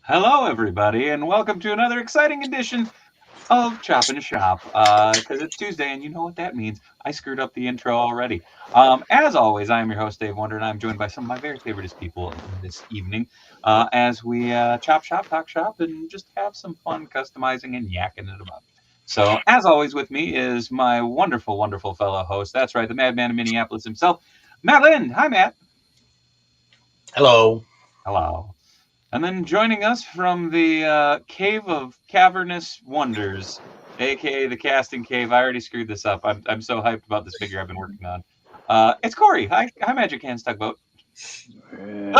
Hello, everybody, and welcome to another exciting edition of Choppin' Shop. Because it's Tuesday, and you know what that means. I screwed up the intro already. As always, I am your host, Dave Wonder, and I'm joined by some of my very favoriteest people this evening as we chop shop, talk shop, and just have some fun customizing and yakking it about. So, as always, with me is my wonderful, wonderful fellow host. That's right, the madman of Minneapolis himself, Matt Lind. Hi, Matt. Hello. Hello. And then joining us from the Cave of Cavernous Wonders, a.k.a. the Casting Cave. I already screwed this up. I'm so hyped about this figure I've been working on. It's Corey. Hi, Magic Hands Tugboat. Hey.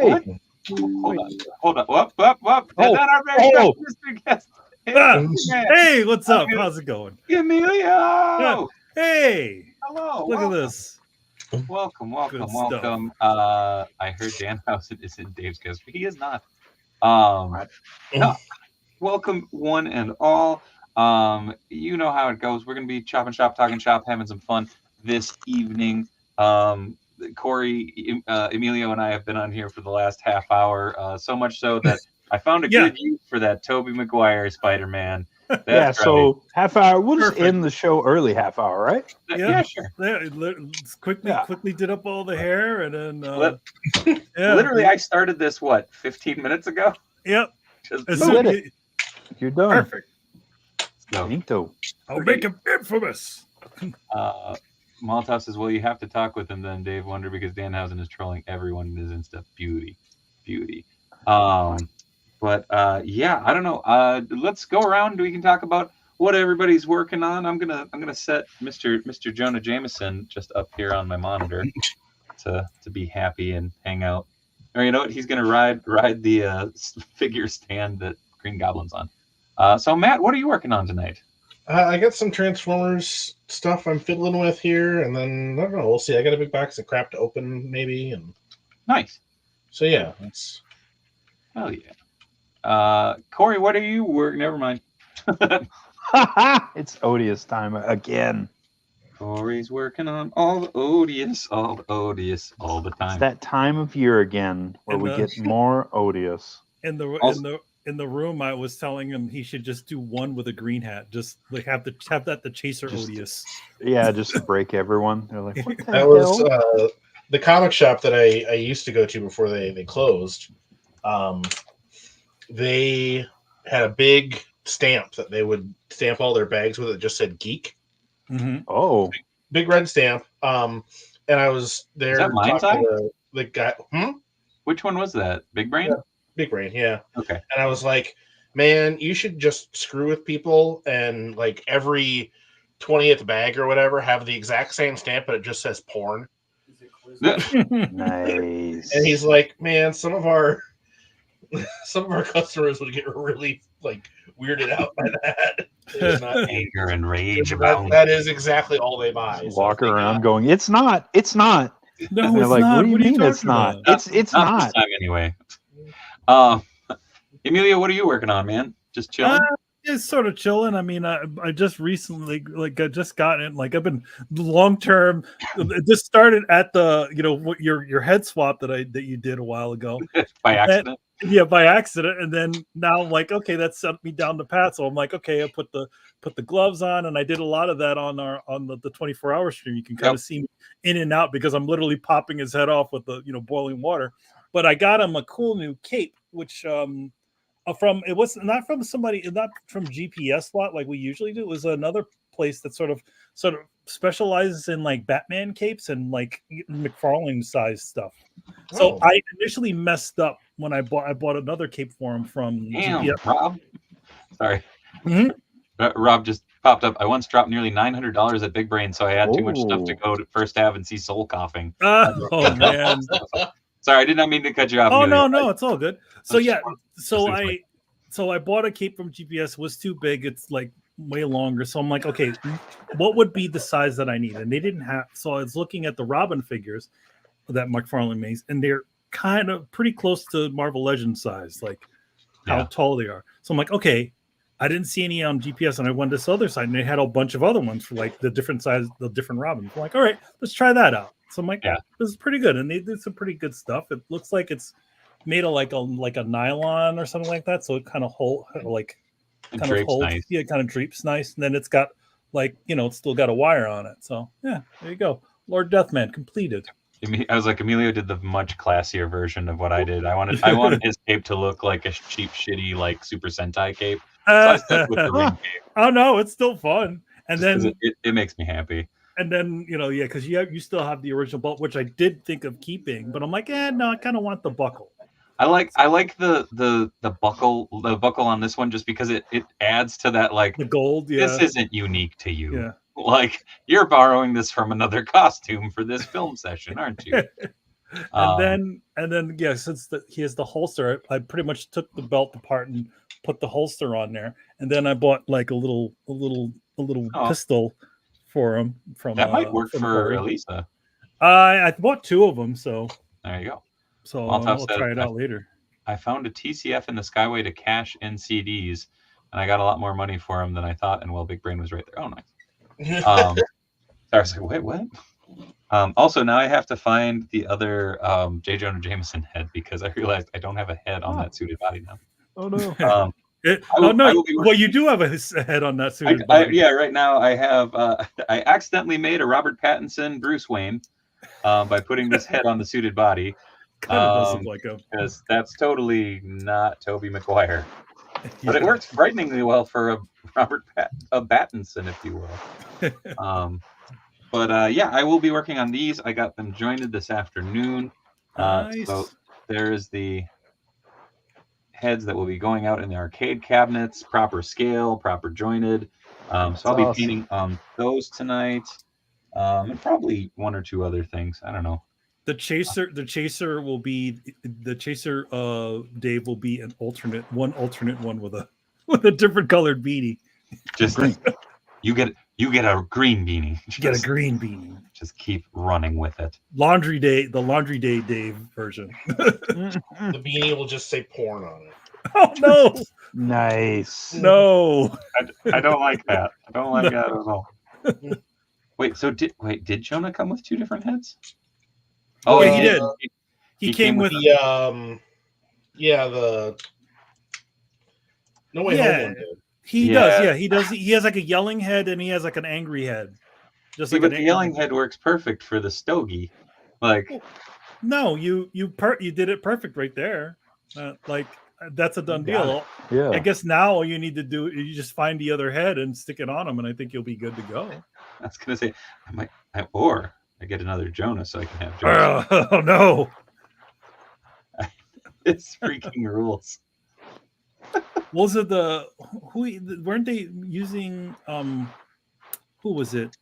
Hold on. Whoop. Is that our very Mr. Guest? Hey, what's up? How's it going? Emilio! Yeah. Hey! Hello. Look at this. Welcome. Good I heard Danhausen is in Dave's guest, but he is not. No. Welcome, one and all. You know how it goes. We're going to be chopping shop, talking shop, having some fun this evening. Corey, Emilio, and I have been on here for the last half hour, so much so that I found a good use for that Tobey Maguire Spider-Man. That's so half hour. We'll just end the show early half hour, right? Yeah, sure. Quickly did up all the hair, and then literally, I started this 15 minutes ago. Yep. You're done. Perfect. So, I'll make him infamous. Malthouse says, "Well, you have to talk with him then, Dave Wonder, because Danhausen is trolling everyone in his Insta. Beauty. But yeah, I don't know. Let's go around. We can talk about what everybody's working on. I'm gonna set Mr. Jonah Jameson just up here on my monitor to be happy and hang out. Or you know what? He's gonna ride the figure stand that Green Goblin's on. So Matt, what are you working on tonight? I got some Transformers stuff I'm fiddling with here, and then I don't know. We'll see. I got a big box of crap to open, maybe, and nice. So yeah, that's hell yeah. Corey, what are you working? Never mind. It's odious time again. Corey's working on all the odious all the time. It's that time of year again where we get more odious. In the room, I was telling him he should just do one with a green hat. Just like have that the chaser odious. Yeah, just to break everyone. They're like, what the that hell? was the comic shop that I used to go to before they closed. They had a big stamp that they would stamp all their bags with. It just said "geek." Mm-hmm. Oh, big red stamp. And I was there talking to the guy. Which one was that? Big Brain? Yeah, Big Brain, yeah. Okay. And I was like, man, you should just screw with people and like every 20th bag or whatever have the exact same stamp, but it just says porn. nice. And he's like, man, some of our customers would get really like weirded out by that. Not anger and rage about that is exactly all they buy. Walk around going, it's not. No, and they're it's like, not. what do you mean it's not? It's not. This time anyway. Emilio, what are you working on, man? Just chilling? It's sort of chilling. I mean, I just recently, I just got it. Like, I've been long term. It just started at the, your head swap that you did a while ago by accident. By accident, and then now, like, okay, that sent me down the path. So I'm like, okay, I put the gloves on, and I did a lot of that on the 24-hour stream. You can kind of see me in and out because I'm literally popping his head off with the boiling water. But I got him a cool new cape, which it was not from GPS lot like we usually do. It was another place that sort of specializes in like Batman capes and like McFarland size stuff. So I initially messed up when I bought another cape for him from GPS. Rob. Sorry. Mm-hmm. Rob just popped up. I once dropped nearly $900 at Big Brain, so I had too much stuff to go to First Ave and see Soul Coughing. Oh man. Sorry, I did not mean to cut you off. Oh no, it's all good. So I bought a cape from GPS. It was too big. It's like way longer. So I'm like, okay, what would be the size that I need? And they didn't have. So I was looking at the Robin figures that McFarland makes, and they're kind of pretty close to Marvel Legends size, like how tall they are. So I'm like, okay, I didn't see any on GPS, and I went to this other side, and they had a bunch of other ones for like the different size, the different Robins. I'm like, all right, let's try that out. So I'm like, this is pretty good, and they did some pretty good stuff. It looks like it's made of like a nylon or something like that, so it kind of holds Nice. yeah, it kind of drapes nice, and then it's got like it's still got a wire on it. So yeah, there you go, Lord Deathman completed. I was like, Emilio did the much classier version of what I did. I wanted his cape to look like a cheap, shitty, like Super Sentai cape. So I stuck with the ring cape. Oh no, it's still fun. And then it makes me happy. And then because you still have the original belt, which I did think of keeping, but I'm like, no, I kind of want the buckle. I like the buckle on this one just because it adds to that, like, the gold. Yeah, this isn't unique to you. Yeah. Like, you're borrowing this from another costume for this film session, aren't you? and then since he has the holster, I pretty much took the belt apart and put the holster on there, and then I bought like a little pistol for him. That might work for Elisa. I bought 2 of them, so there you go. So I'll try it out later. I found a TCF in the Skyway to cash in CDs, and I got a lot more money for them than I thought. And Big Brain was right there. Oh, nice. I was like, wait, what? Also, now I have to find the other J. Jonah Jameson head because I realized I don't have a head on that suited body now. Oh no! Well, you do have a head on that suited body. Yeah, right now I have. I accidentally made a Robert Pattinson Bruce Wayne by putting this head on the suited body. Kind of does look like him, because that's totally not Tobey Maguire. But it works frighteningly well for a Robert Pattinson, if you will. But yeah, I will be working on these. I got them jointed this afternoon. Nice. So there is the heads that will be going out in the arcade cabinets, proper scale, proper jointed. So I'll be painting those tonight, and probably 1 or 2 other things. I don't know. The chaser will be the chaser. Dave will be an alternate one with a different colored beanie. Just green. You get a green beanie. Get a green beanie. Just keep running with it. The laundry day Dave version. The beanie will just say porn on it. Oh no! Nice. No. I don't like that. I don't like that at all. Wait. So did Jonah come with 2 different heads? Oh, yeah, he did. He came with the No Way Home one did. He does. Yeah, he does. He has like a yelling head and he has like an angry head. Just like the yelling head works perfect for the stogie. Like, no, you did it perfect right there. Like that's a done deal. Yeah. I guess now all you need to do is you just find the other head and stick it on him, and I think you'll be good to go. I was gonna say I get another Jonah so I can have Jonah. Oh no! It's freaking rules. Was it weren't they using who was it?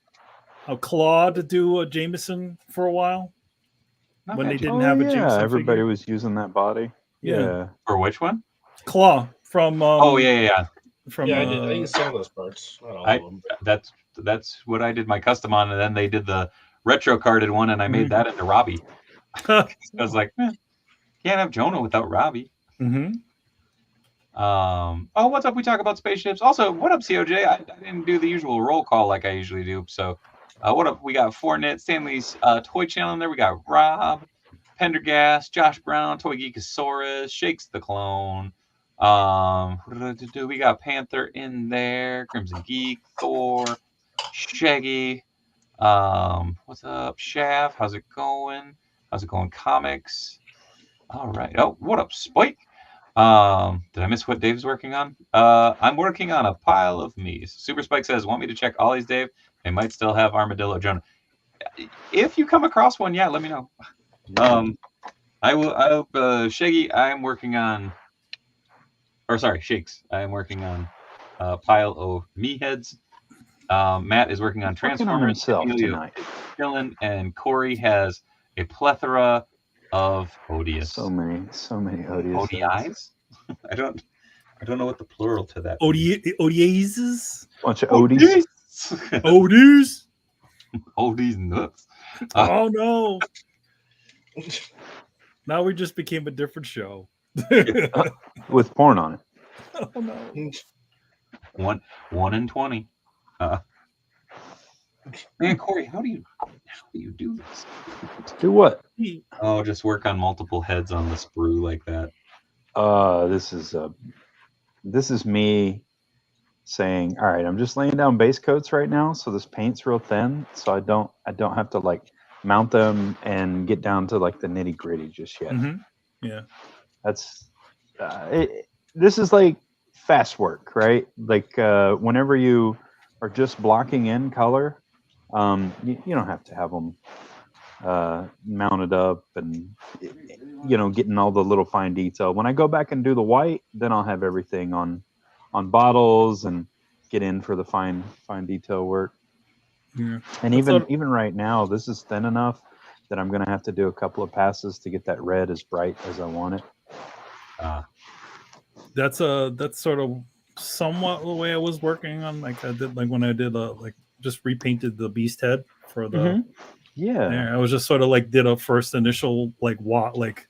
A Claw to do a Jameson for a while when they didn't have a Jameson. Everybody figure? was using that body. Yeah. For which one? Claw from. From I didn't sell those parts. Not all of them. That's what I did my custom on, and then they did the retro carded one, and I made that into Robbie. I was like, can't have Jonah without Robbie. Mm-hmm. Oh, what's up? We talk about spaceships. Also, what up, COJ? I didn't do the usual roll call like I usually do. So, what up? We got Fortnite, Stanley's Toy Channel in there. We got Rob, Pendergast, Josh Brown, Toy Geekosaurus, Shakes the Clone. We got Panther in there, Crimson Geek, Thor, Shaggy. What's up, Shav? How's it going? Comics? All right. Oh, what up, Spike? Did I miss what Dave's working on? I'm working on a pile of me's. Super Spike says, want me to check Ollie's, Dave? They might still have Armadillo Jonah. If you come across one, let me know. I will, Shaggy, I'm working on, Shakes. I am working on a pile of me heads. Matt is working on Transformers. Tonight. Dylan and Corey has a plethora of Odious. So many Odious. ODIs? I don't know what the plural to that. Odiases? Bunch of Odies. Odies? Odies nuts. Oh no. Now we just became a different show. With porn on it. Oh no. 1 in 20. Man, Corey, how do you do this? Do what? Oh, just work on multiple heads on the sprue like that. This is me saying, all right, I'm just laying down base coats right now, so this paint's real thin, so I don't have to like mount them and get down to like the nitty gritty just yet. Yeah, That's this is like fast work, right? Like whenever you are just blocking in color, you don't have to have them mounted up and getting all the little fine detail. When I go back and do the white, then I'll have everything on bottles and get in for the fine detail work. yeah. And even right now, this is thin enough that I'm gonna have to do a couple of passes to get that red as bright as I want it. That's sort of somewhat the way I was working on. Like I did, like when I did like just repainted the beast head for the. Yeah, I was just sort of like did a first initial like get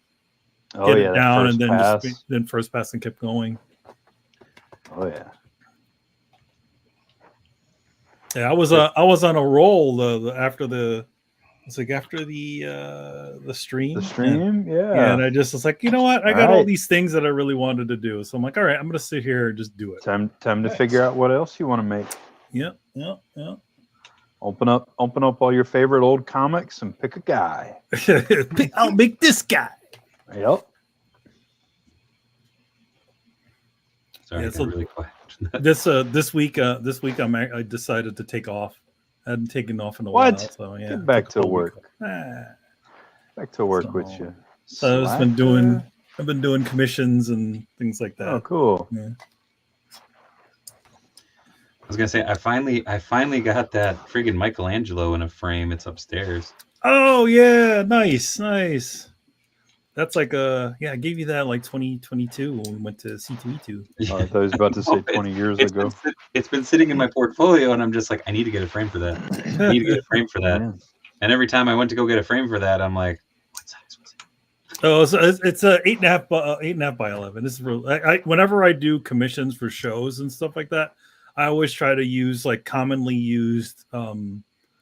it that down first and then pass. then first pass and kept going. Oh yeah. Yeah, I was on a roll after the stream. The stream, Yeah, and I just was like, you know what? I got all right. these things that I really wanted to do. So I'm like, all right, I'm gonna sit here and just do it. Time to figure out what else you want to make. Yeah. Open up all your favorite old comics and pick a guy. I'll make this guy. Yep. Sorry, Yeah, I so- got really quiet. This week I decided to take off. I hadn't taken off in a What? while. So yeah, Get back took a to whole week work. off. Back to work with So- you. So I've been doing commissions and things like that. Oh, cool. Yeah. I was gonna say I finally got that friggin' Michelangelo in a frame. It's upstairs. Oh yeah, nice. That's like I gave you that like 2022 when we went to C2E2. Oh, I thought he was about to say 20 years ago. It's been sitting in my portfolio, and I'm just like, I need to get a frame for that. I need to get a frame for that. Yeah. And every time I went to go get a frame for that, I'm like, what size was it? Oh, so it's a 8.5 by 11. This is real. I whenever I do commissions for shows and stuff like that, I always try to use like commonly used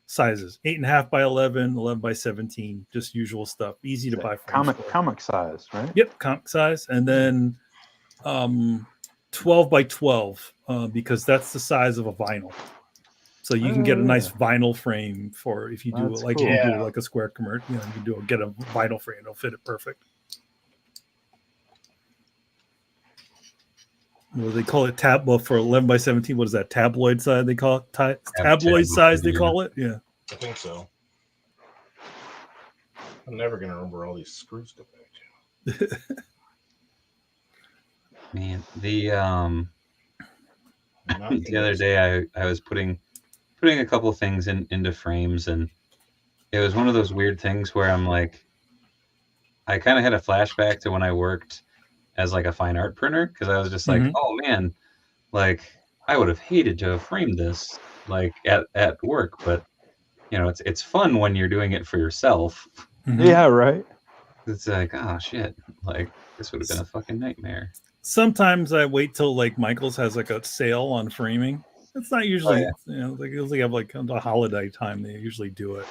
sizes: 8.5 by 11, 11 by 17, just usual stuff, easy to buy. Comic size, right? Yep, comic size, and then 12 by 12 because that's the size of a vinyl. So you can get a nice vinyl frame for if you do That's it like cool. you do like a square commercial. You can get a vinyl frame; it'll fit it perfect. Well, they call it for 11 by 17. What is that? Tabloid size? They call it tabloid size. They call it. Yeah. I think so. I'm never gonna remember all these screws to back. Man, the Not the other day I was putting a couple things into frames, and it was one of those weird things where I'm like, I kind of had a flashback to when I worked as like a fine art printer, because I was just like, oh man, like I would have hated to have framed this like at work, but it's fun when you're doing it for yourself. Yeah, right. It's like, oh shit, like this would have been a fucking nightmare. Sometimes I wait till like Michael's has like a sale on framing. It's not usually, they usually have like a holiday time. They usually do it.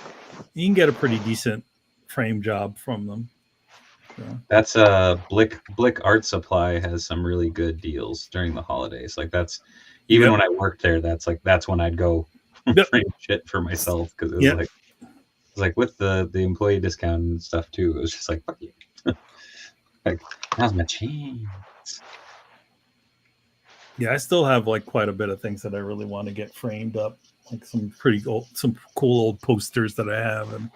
You can get a pretty decent frame job from them. So. That's Blick Art Supply has some really good deals during the holidays. Like that's even when I worked there, that's when I'd go frame shit for myself, because it was like with the employee discount and stuff too. It was just like, fuck you. Like now's my chance. Yeah, I still have like quite a bit of things that I really want to get framed up, like some cool old posters that I have, and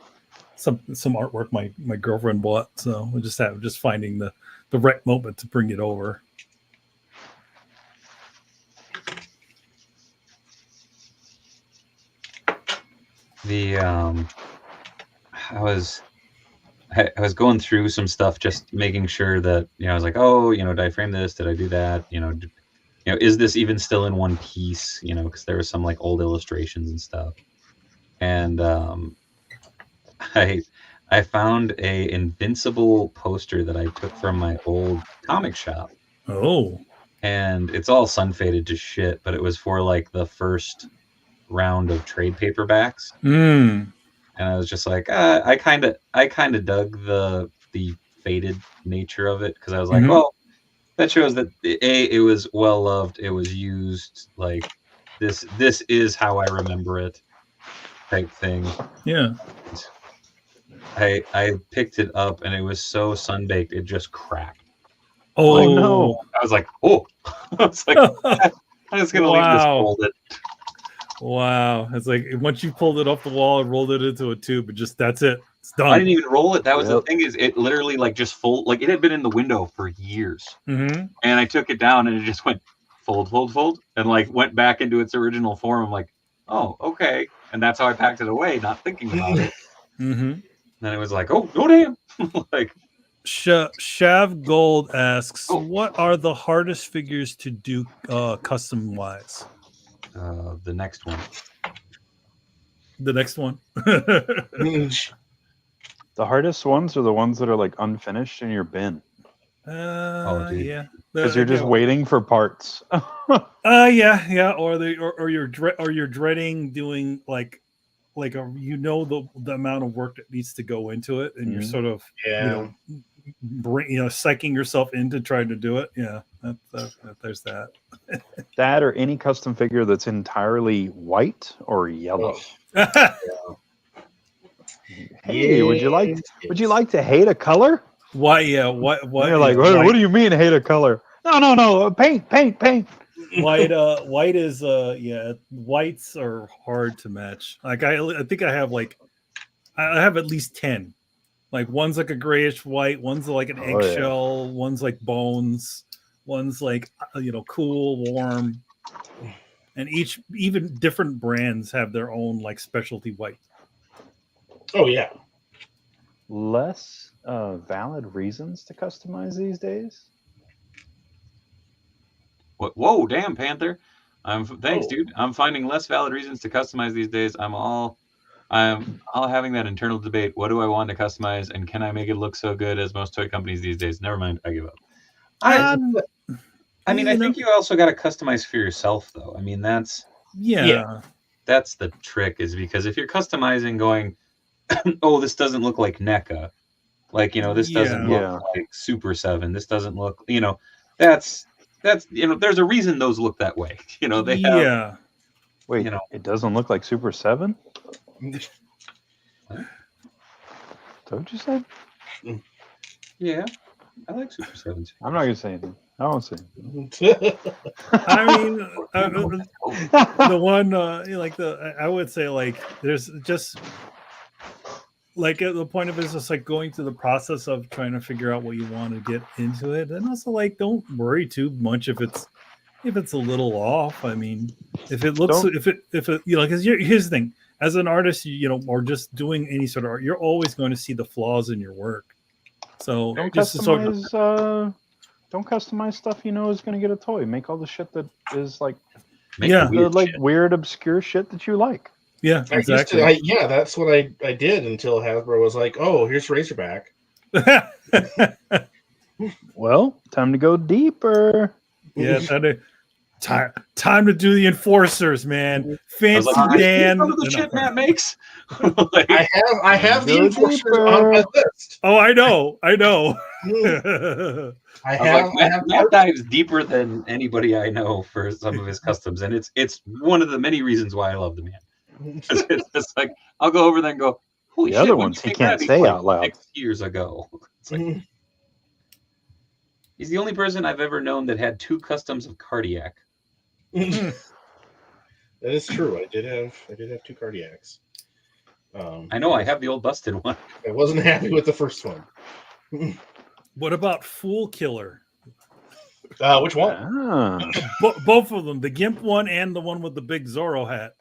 some artwork my girlfriend bought. So we just finding the right moment to bring it over. I was going through some stuff, just making sure that I was like, oh, did I frame this? Did I do that? Is this even still in one piece? Because there was some like old illustrations and stuff, and I found a Invincible poster that I took from my old comic shop. Oh, and it's all sun faded to shit, but it was for like the first round of trade paperbacks, Mm. and I was just like, I kind of dug the faded nature of it because I was like, Mhm. well, that shows that it was well loved, it was used, like this is how I remember it, type thing. Yeah. I picked it up and it was so sunbaked it just cracked. Oh, no. I was like, oh, I was like, I'm just gonna leave this Wow. folded. Wow. It's like once you pulled it off the wall and rolled it into a tube, that's it. It's done. I didn't even roll it. That was the Yep. thing, is it literally like just like it had been in the window for years. Mm-hmm. And I took it down and it just went fold, fold, fold, and like went back into its original form. I'm like, oh, okay. And that's how I packed it away, not thinking about it. Mm-hmm. Then it was like, oh damn. Like, Shav Gold asks, Oh. what are the hardest figures to do custom wise? the next one. The next one. The hardest ones are the ones that are like unfinished in your bin Dude. Yeah. because you're just waiting for parts. Yeah, or you're dreading doing like the amount of work that needs to go into it, and you're sort of psyching yourself into trying to do it. Yeah, there's that. That or any custom figure that's entirely white or yellow. Hey, would you like to hate a color? Why? Yeah. What? And you're like, what do you mean hate a color? No, paint. White is whites are hard to match. Like I think I have at least 10. Like one's like a grayish white, one's like an eggshell, one's like bones, one's like cool, warm, and even different brands have their own like specialty white. Oh yeah. Less valid reasons to customize these days. Whoa, damn, Panther. Thanks, dude. I'm finding less valid reasons to customize these days. I'm all having that internal debate. What do I want to customize, and can I make it look so good as most toy companies these days? Never mind, I give up. I mean, I think you also got to customize for yourself, though. I mean, that's the trick, is because if you're customizing going, oh, this doesn't look like NECA, like, this doesn't look like Super 7, this doesn't look, that's there's a reason those look that way. They have. Wait, it doesn't look like Super 7? What? What you said? Yeah, I like Super 7 too. I'm not gonna say anything. I won't say anything. I mean, the one I would say, like, there's just like the point of it is just like going through the process of trying to figure out what you want to get into it, and also like don't worry too much if it's a little off. I mean, if it looks if it because here's the thing, as an artist, or just doing any sort of art, you're always going to see the flaws in your work. So don't customize stuff is going to get a toy. Make all the shit that is like weird obscure shit that you like. Yeah, exactly. That's what I did until Hasbro was like, "Oh, here's Razorback." Well, time to go deeper. Yeah, time to do the enforcers, man. Fancy Dan. Some of the shit Matt makes. I have the enforcers on my list. Oh, I know. Matt dives deeper than anybody I know for some of his customs, and it's one of the many reasons why I love the man. It's just like I'll go over there and go, holy shit, other ones he can't say out loud. 6 years ago. It's like, he's the only person I've ever known that had 2 customs of Cardiac. That is true. I did have 2 Cardiacs. I know I have the old busted one. I wasn't happy with the first one. What about Fool Killer? Which one? Both of them, the Gimp one and the one with the big Zorro hat.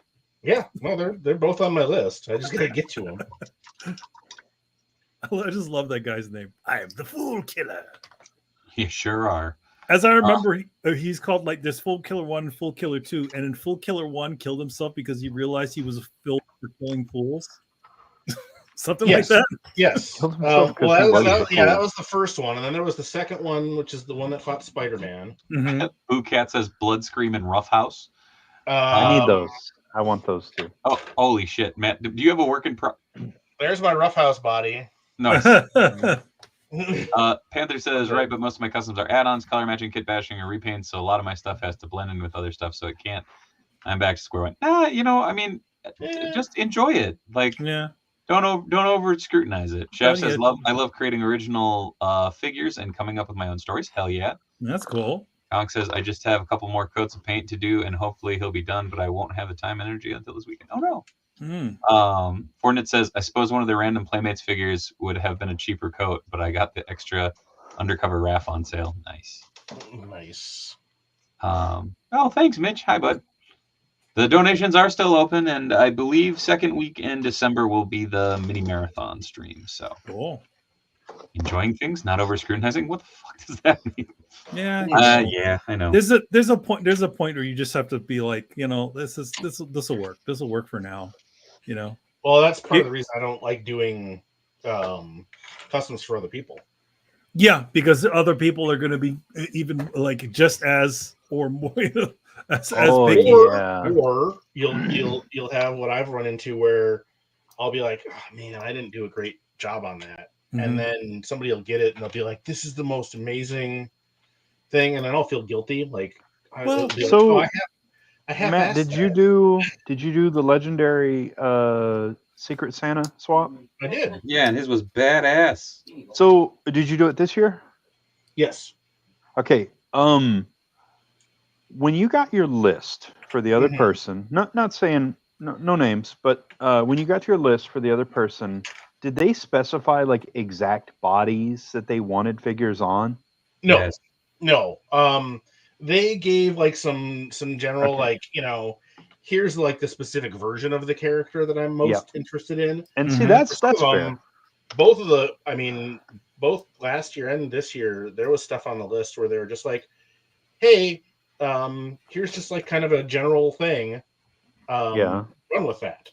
Yeah, well, they're both on my list. I just gotta get to them. I just love that guy's name. I am the Fool Killer. You sure are. As I remember, he's called like this Fool Killer 1 and Fool Killer 2. And in Fool Killer 1, killed himself because he realized he was a fool for killing fools. Something like that. Yes. That was the first one. And then there was the second one, which is the one that fought Spider-Man. Boo Cat says Blood Scream and Rough House. I need those. I want those too. Oh, holy shit, Matt! Do you have a working There's my roughhouse body. Nice. Panther says, right, but most of my customs are add-ons, color matching, kit bashing, or repaints, so a lot of my stuff has to blend in with other stuff, so it can't. I'm back to square one. I mean, just enjoy it. Like, Yeah. don't over scrutinize it. Chef says, yeah. I love creating original figures and coming up with my own stories. Hell yeah. That's cool. Alex says, I just have a couple more coats of paint to do, and hopefully he'll be done, but I won't have the time and energy until this weekend. Oh no. Fortnite says, I suppose one of the random Playmates figures would have been a cheaper coat, but I got the extra undercover RAF on sale. Nice. Oh, thanks, Mitch. Hi, bud. The donations are still open, and I believe second week in December will be the mini marathon stream. So cool. Enjoying things, not over scrutinizing. What the fuck does that mean? Yeah. Yeah, I know. There's a point where you just have to be like, this will work. This will work for now. Well, that's part of the reason I don't like doing customs for other people. Yeah, because other people are going to be even like just as or more as big. Or you'll have what I've run into where I'll be like, oh, man, I didn't do a great job on that, and then somebody will get it and they'll be like, this is the most amazing thing, and then I'll feel guilty. Like, I have Matt, did you do the legendary Secret Santa swap? I did. Yeah, and his was badass. So did you do it this year? Yes. Okay. When you got your list for the other person, not saying no names, but when you got your list for the other person, did they specify like exact bodies that they wanted figures on? No. Yes. No. They gave like some general here's like the specific version of the character that I'm most interested in. And see, that's fair. Both last year and this year, there was stuff on the list where they were just like, hey, here's just like kind of a general thing. Run with that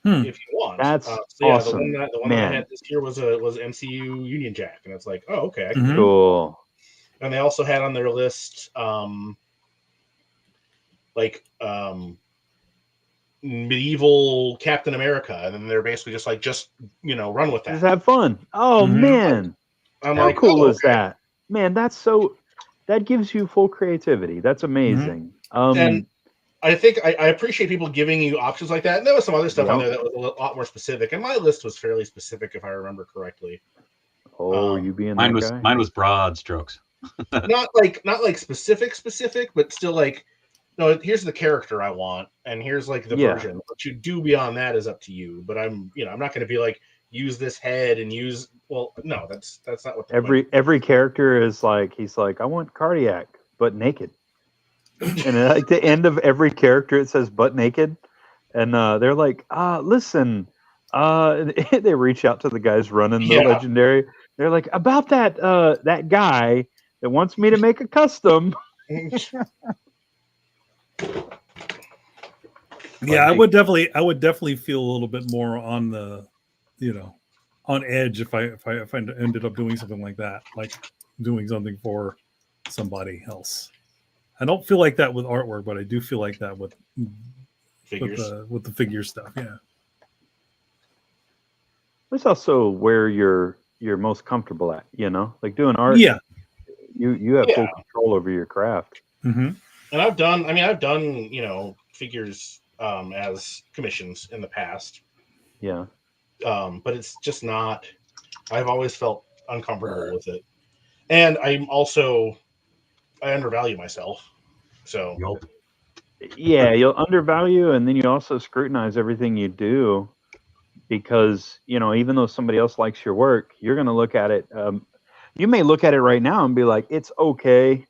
if you want. That's awesome. The one that I had this year was MCU Union Jack, and it's like, oh, okay, cool. And they also had on their list medieval Captain America, and then they're basically just like, run with that. Just have fun. Oh man, how cool is that? Man, that gives you full creativity. That's amazing. And I think I appreciate people giving you options like that. And there was some other stuff on there that was a lot more specific, and my list was fairly specific if I remember correctly. Oh, you being mine that guy? Mine was broad strokes. not like specific, but still like, no, here's the character I want, and here's like the version. What you do beyond that is up to you. But I'm not going to be like, use this head and use. Well, no, that's not what. Every character is like, he's like, I want cardiac but naked, and at the end of every character it says butt naked, and they're like, listen, they reach out to the guys running the legendary. They're like, about that guy that wants me to make a custom. Yeah, I would definitely feel a little bit more on the, on edge if I ended up doing something like that, like doing something for somebody else. I don't feel like that with artwork, but I do feel like that with figures. With the figure stuff. Yeah. There's also where you're most comfortable at, like doing art. Yeah. You have full control over your craft. Mm-hmm. And I've done, figures as commissions in the past. Yeah. But it's just not, I've always felt uncomfortable with it. And I undervalue myself. So. Nope. Yeah, you'll undervalue, and then you also scrutinize everything you do, because, even though somebody else likes your work, you're going to look at it. You may look at it right now and be like, it's okay.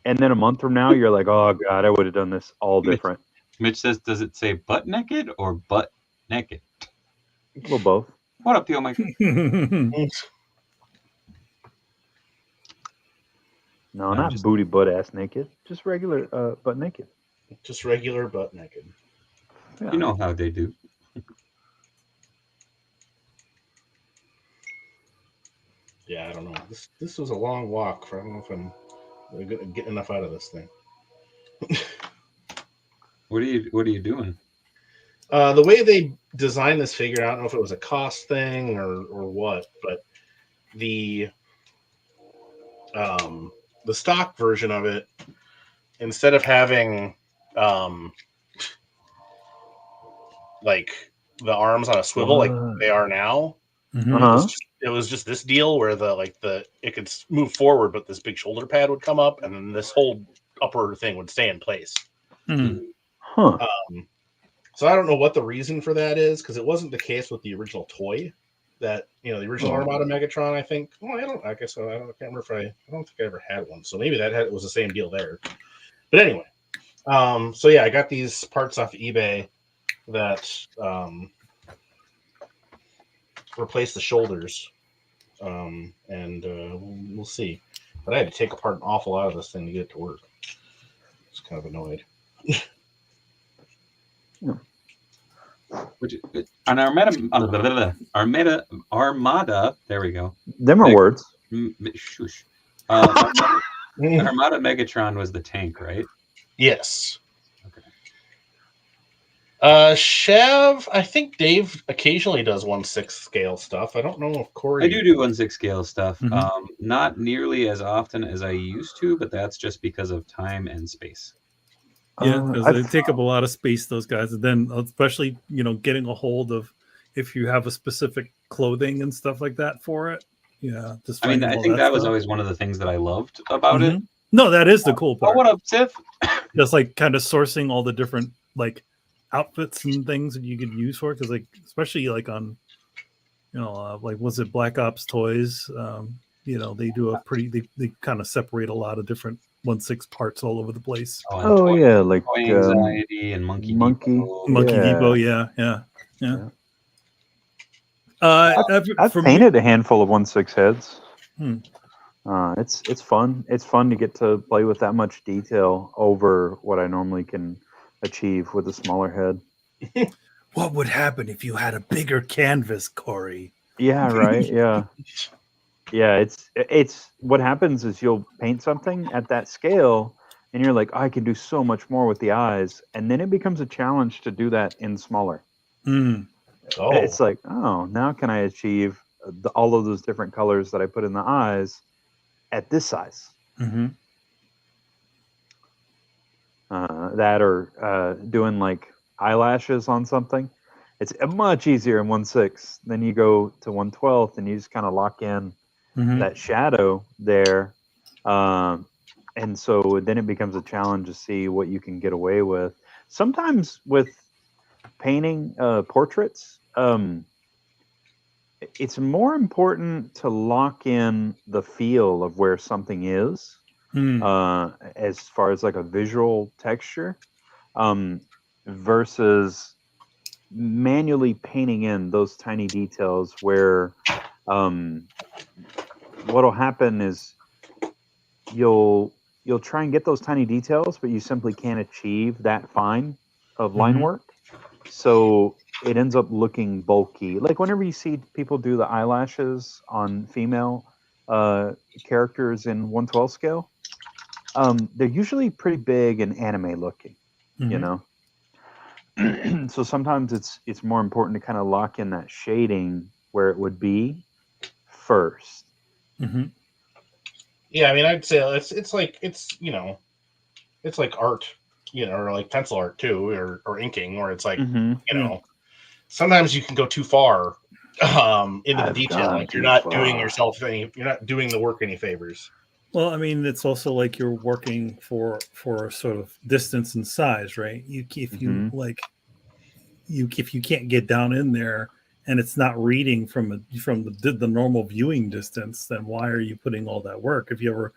And then a month from now, you're like, oh, God, I would have done this all different. Mitch says, does it say butt naked or butt naked? Well, both. What up, Theo Mike? No, not booty butt ass naked. Just regular butt naked. Just regular butt naked. Yeah. You know how they do. Yeah, I don't know. This was a long walk. I don't know if I'm gonna get enough out of this thing. What are you doing? The way they designed this figure, I don't know if it was a cost thing or what, but the stock version of it, instead of having like the arms on a swivel like they are now, it was just this deal where it could move forward, but this big shoulder pad would come up, and then this whole upper thing would stay in place. Huh. So I don't know what the reason for that is, because it wasn't the case with the original toy. That the original Armada Megatron, I think. Well, I guess I can't remember if I don't think I ever had one. So maybe it was the same deal there. But anyway, so yeah, I got these parts off eBay that replace the shoulders, and we'll see. But I had to take apart an awful lot of this thing to get it to work. It's kind of annoyed. Which on Armada, there we go. Them are words. Shush. Armada Megatron was the tank, right? Yes. Okay. Chev, I think Dave occasionally does 1/6 scale stuff. I don't know if Corey. I do 1/6 scale stuff. Not nearly as often as I used to, but that's just because of time and space. Yeah, because they take up a lot of space, those guys. And then especially, getting a hold of if you have a specific clothing and stuff like that for it. Yeah. I think that was always one of the things that I loved about it. No, that is the cool part. Oh, what up, Sif? Just kind of sourcing all the different outfits and things that you could use for it. Because especially on, was it Black Ops Toys? They do they kind of separate a lot of different 1/6 parts all over the place. Yeah, like Toy Anxiety and Monkey Depot. Yeah. I've painted a handful of 1/6 heads. It's fun. It's fun to get to play with that much detail over what I normally can achieve with a smaller head. What would happen if you had a bigger canvas, Corey? Yeah, right. Yeah. Yeah, it's what happens is you'll paint something at that scale and you're like, I can do so much more with the eyes. And then it becomes a challenge to do that in smaller. It's like, now can I achieve all of those different colors that I put in the eyes at this size? That or doing eyelashes on something. It's much easier in 1/6. Then you go to 1/12 and you just kind of lock in that shadow there, and so then it becomes a challenge to see what you can get away with. Sometimes with painting portraits, it's more important to lock in the feel of where something is, as far as a visual texture, versus manually painting in those tiny details where what'll happen is you'll try and get those tiny details, but you simply can't achieve that fine of line work. So it ends up looking bulky. Like whenever you see people do the eyelashes on female characters in 1/12 scale, they're usually pretty big and anime looking, So sometimes it's more important to kind of lock in that shading where it would be first. Yeah, I'd say it's like art, or like pencil art too, or inking, where it's sometimes you can go too far into the detail. Like you're not doing the work any favors. Well, it's also you're working for a sort of distance and size, right? If you can't get down in there and it's not reading from the normal viewing distance, then why are you putting all that work? If you ever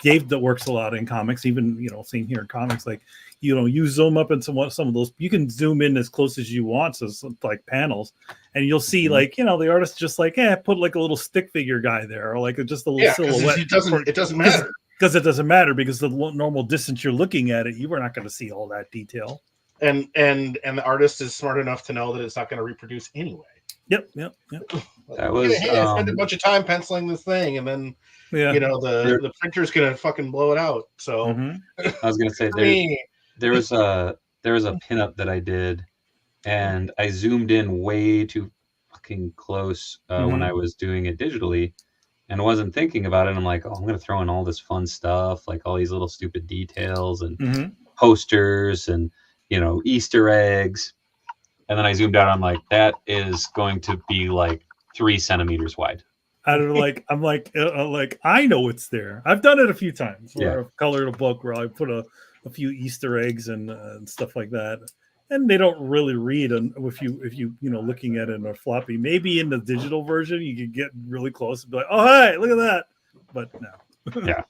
Dave that works a lot in comics, even same here in comics, you zoom up into some of those, you can zoom in as close as you want, so panels, and you'll see the artist just put a little stick figure guy there, or just a little silhouette. It doesn't matter because it doesn't matter because the normal distance you're looking at it, you are not going to see all that detail. And the artist is smart enough to know that it's not going to reproduce anyway. Yep. That was I spent a bunch of time penciling this thing, and then the printer's going to fucking blow it out. So I was going to say there was there was a pinup that I did, and I zoomed in way too fucking close when I was doing it digitally, and wasn't thinking about it. I'm like, oh, I'm gonna throw in all this fun stuff, like all these little stupid details and posters and Easter eggs. And then I zoomed out. I'm like, that is going to be like 3 centimeters wide. I'm like, I know it's there. I've done it a few times where I've colored a book where I put a few Easter eggs and stuff like that, and they don't really read. And if you looking at it in a floppy, maybe in the digital version you could get really close and be like, oh hey, look at that. But no. Yeah.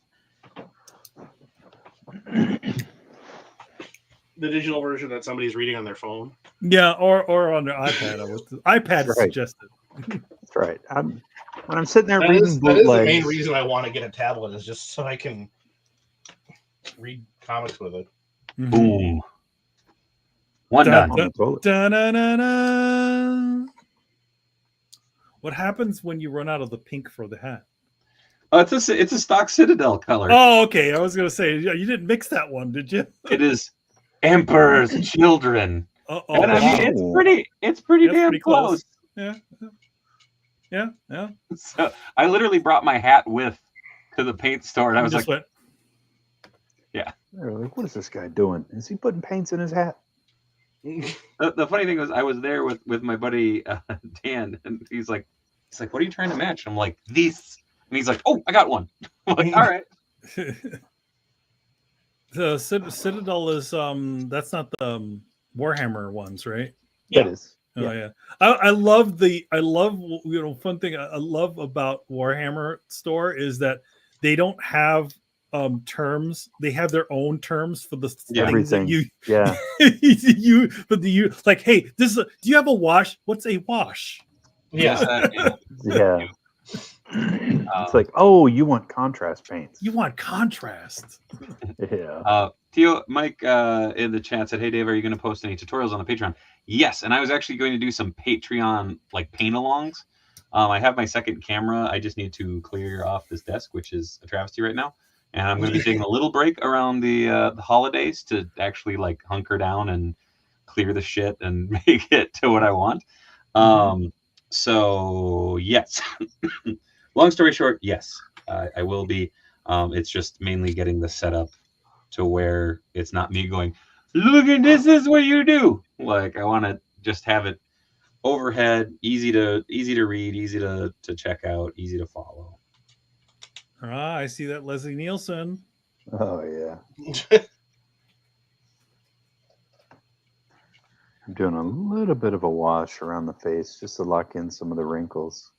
The digital version that somebody's reading on their phone. Yeah, or on their iPad. iPad right. suggested. That's right. When I'm sitting there That reading is bootlegs, the main reason I want to get a tablet, is just so I can read comics with it. Boom. One done. Da-na-na-na. What happens when you run out of the pink for the hat? Oh, it's a stock Citadel color. Oh, okay. I was gonna say you didn't mix that one, did you? It is Emperor's Children. And I mean, it's pretty damn close. Yeah. So I literally brought my hat to the paint store, and I was like, yeah. They're like, what is this guy doing? Is he putting paints in his hat? The funny thing was, I was there with my buddy Dan, and he's like, what are you trying to match? I'm like, this. And he's like, oh, I got one. I'm like, all right. The Citadel is that's not the Warhammer ones, right? Yeah. It is. Oh yeah. I love fun thing I love about Warhammer store is that they don't have terms. They have their own terms for the things that you like, hey, this is do you have a wash? What's a wash? Yeah. Yeah. It's like, oh, you want contrast paints. You want contrast. Yeah. Theo, Mike in the chat said, hey, Dave, are you going to post any tutorials on the Patreon? Yes, and I was actually going to do some Patreon, like, paint-alongs. I have my second camera. I just need to clear off this desk, which is a travesty right now. And I'm going to be taking a little break around the holidays to actually, like, hunker down and clear the shit and make it to what I want. So, yes. Long story short, yes, I will be. It's just mainly getting the setup to where it's not me going, look at this is what you do. Like, I want to just have it overhead, easy to read, easy to check out, easy to follow. I see that Leslie Nielsen. Oh yeah. I'm doing a little bit of a wash around the face just to lock in some of the wrinkles.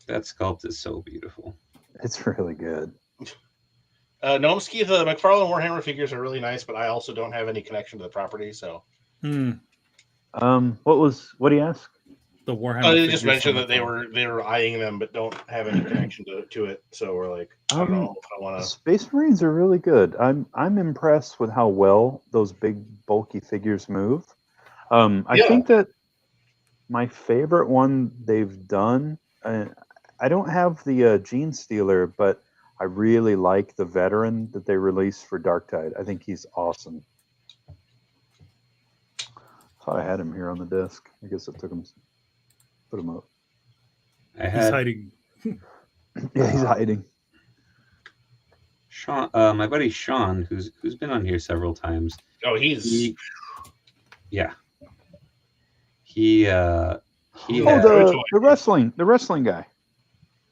That sculpt is so beautiful. It's really good. Nomsky, the McFarland Warhammer figures are really nice, but I also don't have any connection to the property, so. What do you ask? The Warhammer. They just mentioned that they were eyeing them, but don't have any connection to it. So we're like, I don't know if I want to. Space Marines are really good. I'm impressed with how well those big bulky figures move. I think that my favorite one they've done. I don't have the Gene Stealer, but I really like the Veteran that they released for Dark Tide. I think he's awesome. Thought I had him here on the desk. I guess I took him. Put him up. He's hiding. Yeah, he's hiding. Sean, my buddy Sean, who's been on here several times. Oh, the wrestling guy.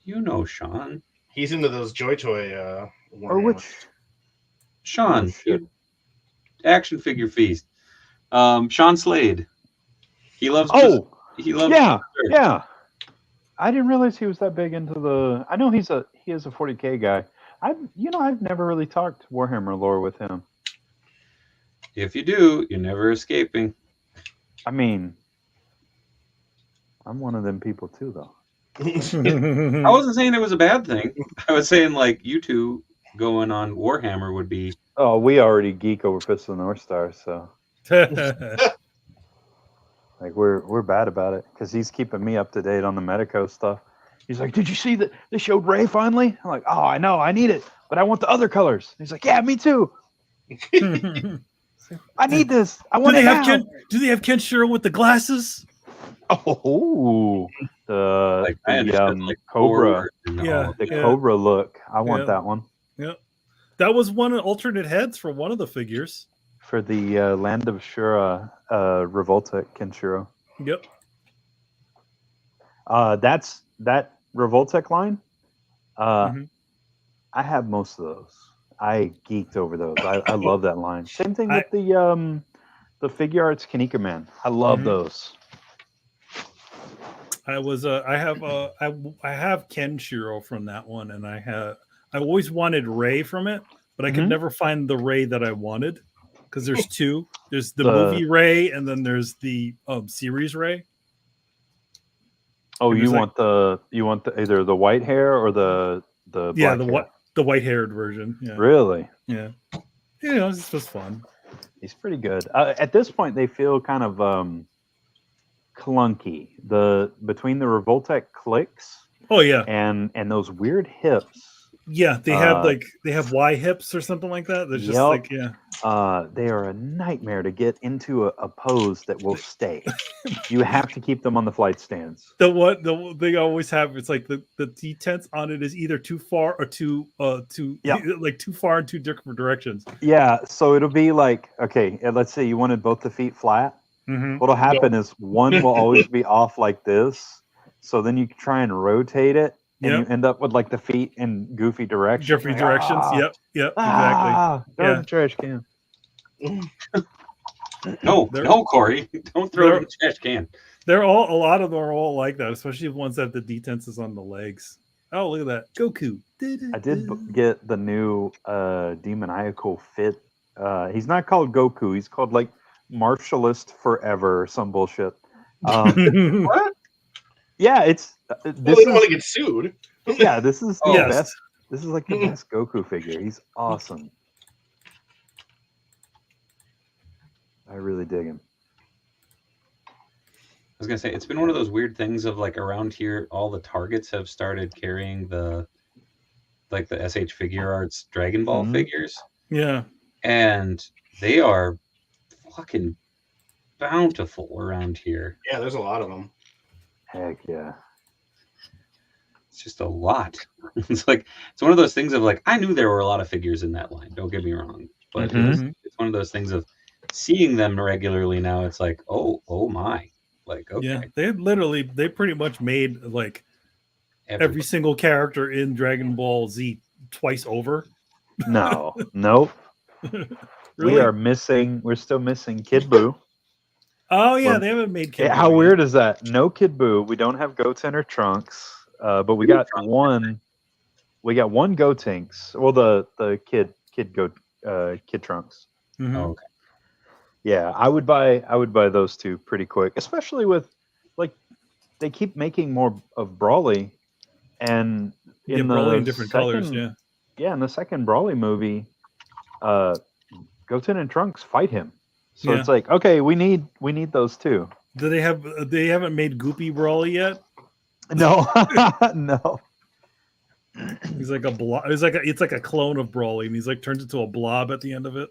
You know Sean. He's into those Joy Toy. Or which? Sean, Action Figure Feast. Sean Slade. He loves. He loves. Yeah. I didn't realize he was that big into the. I know he is a 40K guy. I've never really talked Warhammer lore with him. If you do, you're never escaping. I mean, I'm one of them people too, though. I wasn't saying it was a bad thing. I was saying, like, you two going on Warhammer would be. Oh, we already geek over Fist of the North Star, so. Like we're bad about it because he's keeping me up to date on the Medico stuff. He's like, "Did you see that they showed Ray finally?" I'm like, "Oh, I know, I need it, but I want the other colors." He's like, "Yeah, me too." I need this. I Do want they it have now. Ken? Do they have Kenshiro with the glasses? Oh, the Like I understood, like Cobra, Yeah, the Cobra look. I want Yeah. that one Yeah, that was one of alternate heads for one of the figures. for the Land of Shura Revoltech Kenshiro. Yep. That's that Revoltech line. Mhm. I have most of those. I geeked over those. I love that line. Same thing with the Figure Arts Kanika Man. I love Mhm. those. I have Kenshiro from that one, and I always wanted Ray from it, but I could Mhm. never find the Ray that I wanted because there's two. There's the The- movie Ray, and then there's the series Ray. Oh, And you there's want the either the white hair or the Yeah, black the hair? the white haired version. Yeah, Really? yeah. You know, it's just fun. He's pretty good. At this point, they feel kind of clunky. Between the Revoltech clicks Oh yeah, and those weird hips. yeah. They have Y hips or something like that. There's just Yup. like They are a nightmare to get into a pose that will stay. You have to keep them on the flight stands. they always have. It's like the detents on it is either too far or too Yeah. like too far in two different directions. Yeah, so it'll be like, okay, let's say you wanted both the feet flat. Mm-hmm. What'll happen is one will always be off like this. So then you try and rotate it, and Yep. you end up with like the feet in goofy directions. Different Like, directions. ah, Yep. Exactly. ah, throw Yeah. the trash can. No, Corey, don't throw it in the trash can. A lot of them are all like that, especially the ones that have the detents on the legs. Oh, look at that. Goku. I did get the new demoniacal fit. He's not called Goku. He's called like Martialist Forever or some bullshit. What? Yeah, it's Well, they don't want to get sued. yeah. This is the Yes. best. This is like the best Goku figure. He's awesome. I really dig him. I was gonna say it's been one of those weird things of like around here, all the Targets have started carrying the SH Figure Arts Dragon Ball Mhm. figures, Yeah. and they are fucking bountiful around here. Yeah, there's a lot of them. Heck yeah. It's just a lot. It's one of those things of like I knew there were a lot of figures in that line. Don't get me wrong, but Mhm. it's one of those things of seeing them regularly now. It's like oh my, like okay, Yeah. They pretty much made like every everybody. single character in Dragon Ball Z twice over. No, nope. Really? We're still missing Kid Buu. Oh yeah, We're- they haven't made Kid How Buu weird is that? No Kid Buu. We don't have Goten or Trunks, but we got one. We got one Gotenks. Well, the kid Trunks. yet. Mhm. Oh, okay. Yeah, I would buy those two pretty quick, especially with like they keep making more of Brawly, and Yeah, in Broly the in different colors. second- Yeah. yeah, in the second Brawly movie, Goten and Trunks fight him. So Yeah. it's like, okay, we need those too. Do they have? They haven't made Goopy Broly yet. No, no. He's like a blob. It's like a clone of Broly, and he's like turns into a blob at the end of it.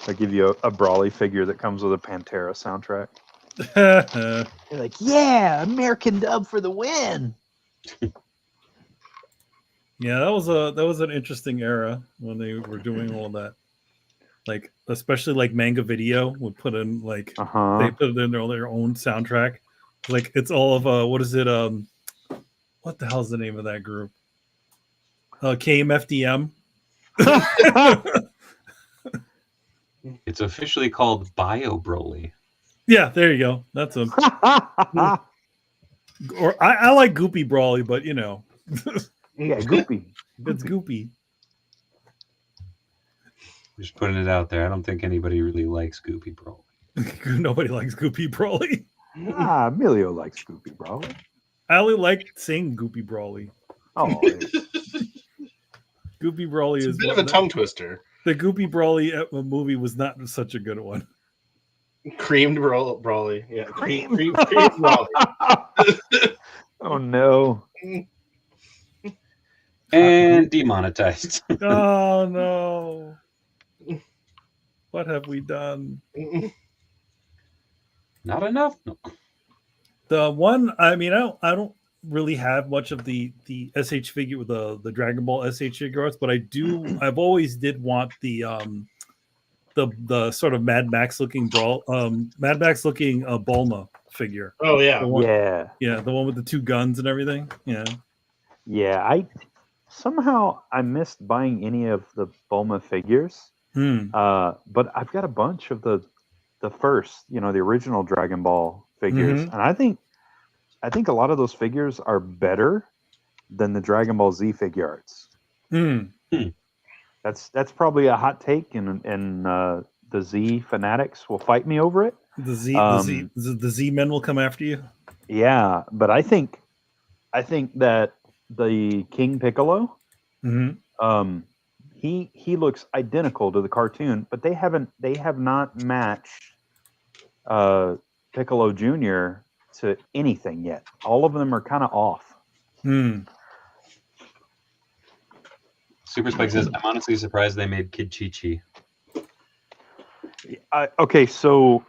I give you a Brawly figure that comes with a Pantera soundtrack. You're like, yeah, American dub for the win. Yeah, that was an interesting era when they were doing all that. Like especially like manga video would put in like Uh-huh. they put in their own soundtrack. Like it's all of what is it? What the hell's the name of that group? KMFDM. It's officially called Bio Broly. Yeah, there you go. That's them. Or I like Goopy Brawly, but you know, yeah, Goopy. it's Goopy. Just putting it out there. I don't think anybody really likes Goopy Broly. Nobody likes Goopy Brawly. Emilio likes Goopy, bro. I only like saying Goopy Brawly. Oh, Goopy Brawly It's a is bit of a tongue twister. The Goopy Brawly movie was not such a good one. Creamed Brawly. Yeah. Cream. Creamed Brawly. oh no. And demonetized. Oh no! What have we done? Not enough. No. The one, I mean, I don't really have much of the SH figure with the Dragon Ball SH figure arts, but I've always did want the sort of Mad Max looking Bulma figure. Oh yeah. The one, Yeah. yeah, the one with the two guns and everything. Yeah. Yeah, I missed buying any of the Bulma figures. But I've got a bunch of the first, the original Dragon Ball figures, and I think a lot of those figures are better than the Dragon Ball Z figure arts. That's probably a hot take, and the Z fanatics will fight me over it. The Z men will come after you. Yeah, but I think that the King Piccolo, he looks identical to the cartoon, but they have not matched Piccolo Jr. to anything yet. All of them are kind of off. Super Spike says, I'm honestly surprised they made Kid Chi-Chi. Okay, so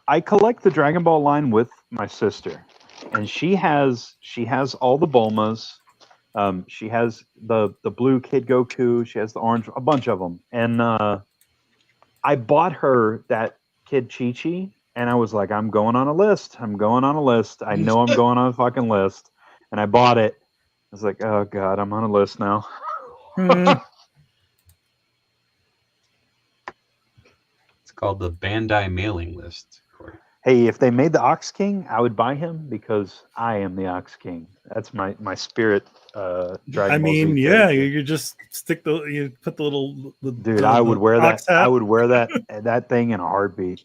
I collect the Dragon Ball line with my sister, and she has all the Bulmas. She has the blue Kid Goku. She has the orange, a bunch of them. And I bought her that Kid Chi-Chi, and I was like, I'm going on a list. I know I'm going on a fucking list. And I bought it. I was like, oh God, I'm on a list now. It's called the Bandai mailing list. Hey, if they made the Ox King, I would buy him because I am the Ox King. That's my spirit. Dragon Ball Z yeah, character. you just you put the little. Dude, I would wear that. I would wear that thing in a heartbeat.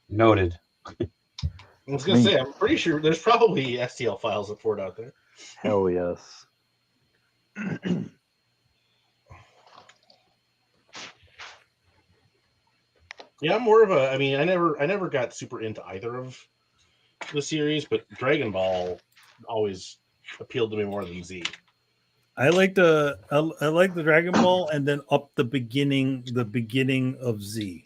Noted. I was gonna say, I'm pretty sure there's probably STL files that Ford out there. Hell yes. Yeah, I'm more of a. I mean, I never got super into either of the series, but Dragon Ball always appealed to me more than Z. I like the Dragon Ball, and then up the beginning of Z.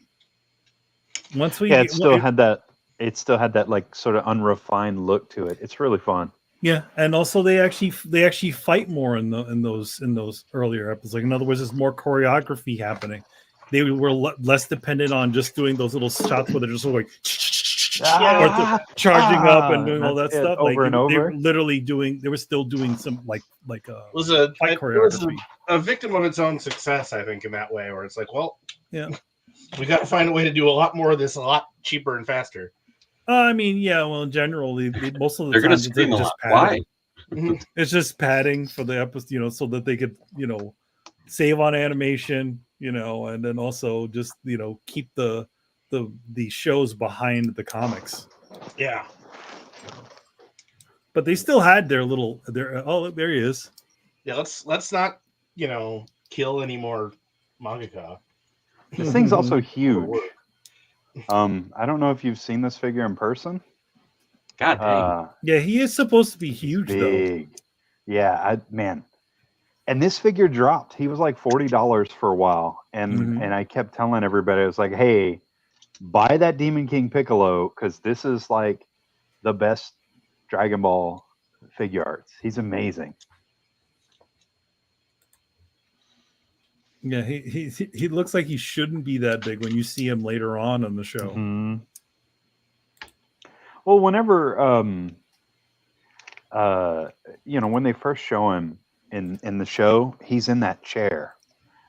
Once we it still had that like sort of unrefined look to it. It's really fun. Yeah, and also they actually fight more in those earlier episodes. Like, in other words, there's more choreography happening. They were less dependent on just doing those little shots where they're just sort of like charging up and doing all that stuff. Over like, and over. They were literally doing. They were still doing some like was a fight choreography. A victim of its own success, I think, in that way, where it's like, well, yeah, we got to find a way to do a lot more of this, a lot cheaper and faster. I mean, yeah. Well, in general, most of the They're time going to scream a lot. Why? It's just padding for the episode, so that they could, save on animation, and then also just, keep the shows behind the comics. Yeah. But they still had their oh, there he is. Yeah, let's not, kill any more mangaka. This thing's also huge. I don't know if you've seen this figure in person. God dang. Yeah, he is supposed to be huge, big. Though. Yeah, man. And this figure dropped. He was like $40 for a while, and I kept telling everybody, I was like, "Hey, buy that Demon King Piccolo because this is like the best Dragon Ball figure arts. He's amazing." Yeah, he looks like he shouldn't be that big when you see him later on in the show. Mm-hmm. Well, whenever when they first show him in the show, he's in that chair,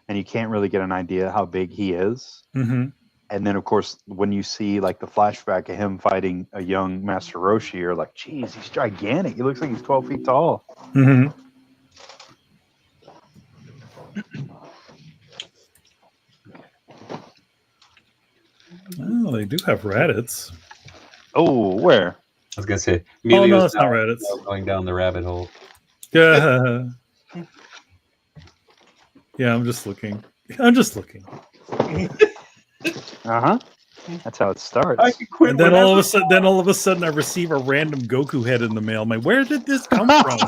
and you can't really get an idea how big he is. Mm-hmm. And then, of course, when you see like the flashback of him fighting a young Master Roshi, you're like, "Geez, he's gigantic. He looks like he's 12 feet tall." Mm-hmm. Oh, they do have Raditz. Oh, where? I was gonna say, no, it's not Raditz. Going down the rabbit hole. Yeah. Yeah, I'm just looking. Uh-huh. That's how it starts. And then all of a sudden, I receive a random Goku head in the mail. I'm like, where did this come from?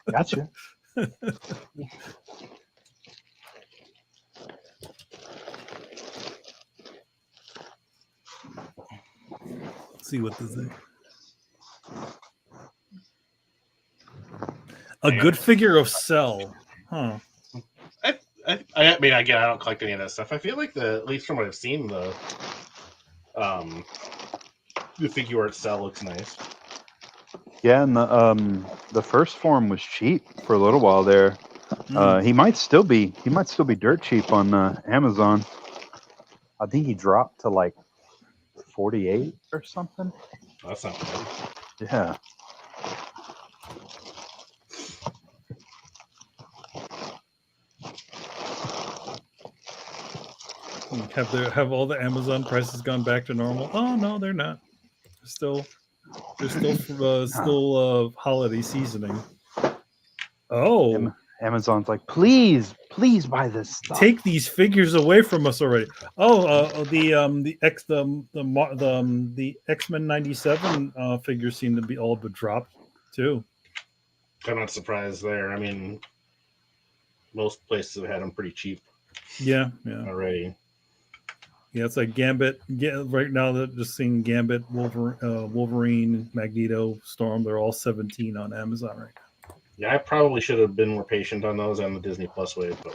Gotcha. see what this is. A good figure of Cell. Huh. I mean, again, I don't collect any of that stuff. I feel like at least from what I've seen, the figure art Cell looks nice. Yeah, and the first form was cheap for a little while there. He might still be dirt cheap on Amazon. I think he dropped to like 48 or something. That's not bad. Yeah. Have all the Amazon prices gone back to normal? Oh no, they're not. They're still holiday seasoning. Oh, Amazon's like, please buy this stuff. Take these figures away from us already. Oh, the X-Men '97 figures seem to be all but dropped too. I'm not surprised there. I mean, most places have had them pretty cheap. Yeah. Already. Yeah, it's like Gambit. Right now, they're just seeing Gambit, Wolverine, Magneto, Storm. They're all 17 on Amazon right now. Yeah, I probably should have been more patient on those on the Disney Plus wave, but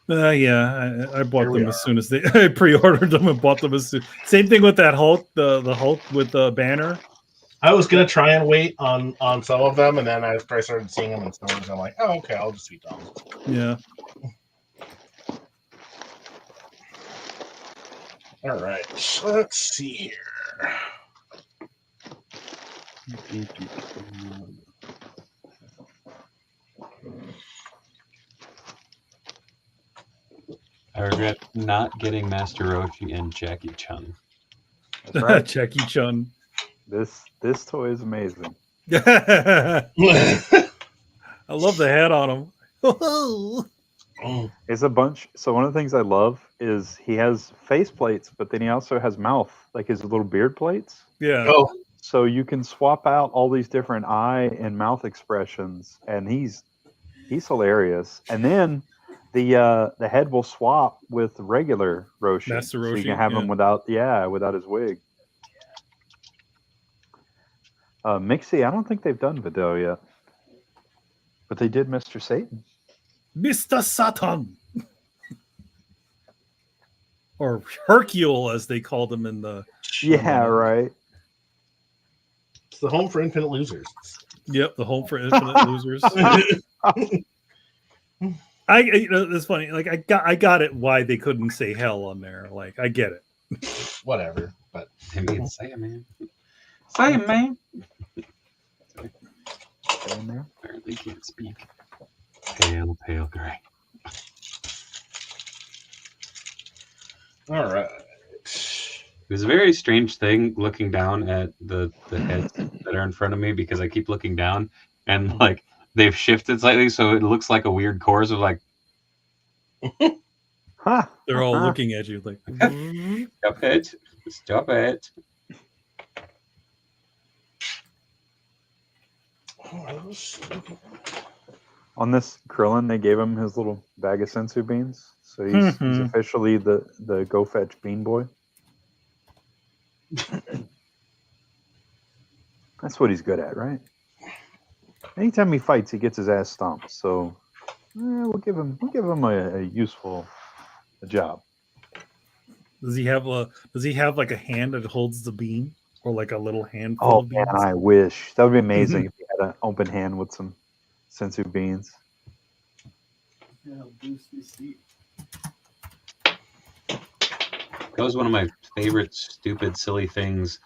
whatever. Yeah, I bought them as soon as I pre-ordered them and bought them as soon. Same thing with that Hulk, the Hulk with the banner. I was gonna try and wait on some of them, and then after I started seeing them in stores, I'm like, oh, okay, I'll just be done. Yeah. All right, so let's see here. I regret not getting Master Roshi and Jackie Chun. That's right. Jackie Chun. This toy is amazing. I love the hat on him. It's a bunch. So one of the things I love is he has face plates, but then he also has mouth, like his little beard plates. Yeah. Oh, So you can swap out all these different eye and mouth expressions, and he's hilarious. And then the head will swap with regular Roshi. Master So you Roshi, can have him without his wig. Mixie, I don't think they've done Videl yet, but they did Mr. Satan. Mr. Satan. Or Hercule, as they called him in the... Yeah, right. it's the home for infinite losers. Yep, the home for infinite losers. It's funny. Like I got it. Why they couldn't say hell on there? Like I get it. Whatever, but I mean, say it, man. Say it, man. Apparently can't speak. Pale gray. all right. It was a very strange thing looking down at the heads that are in front of me because I keep looking down and like they've shifted slightly so it looks like a weird chorus of like They're all looking at you like stop it. On this Krillin, they gave him his little bag of sensu beans, so he's officially the go fetch bean boy. That's what he's good at, right? Anytime he fights, he gets his ass stomped. So we'll give him a useful job. Does he have like a hand that holds the bean, or like a little hand? Oh man, I wish that would be amazing if he had an open hand with some sensu beans. Yeah, boost your seat. That was one of my favorite stupid silly things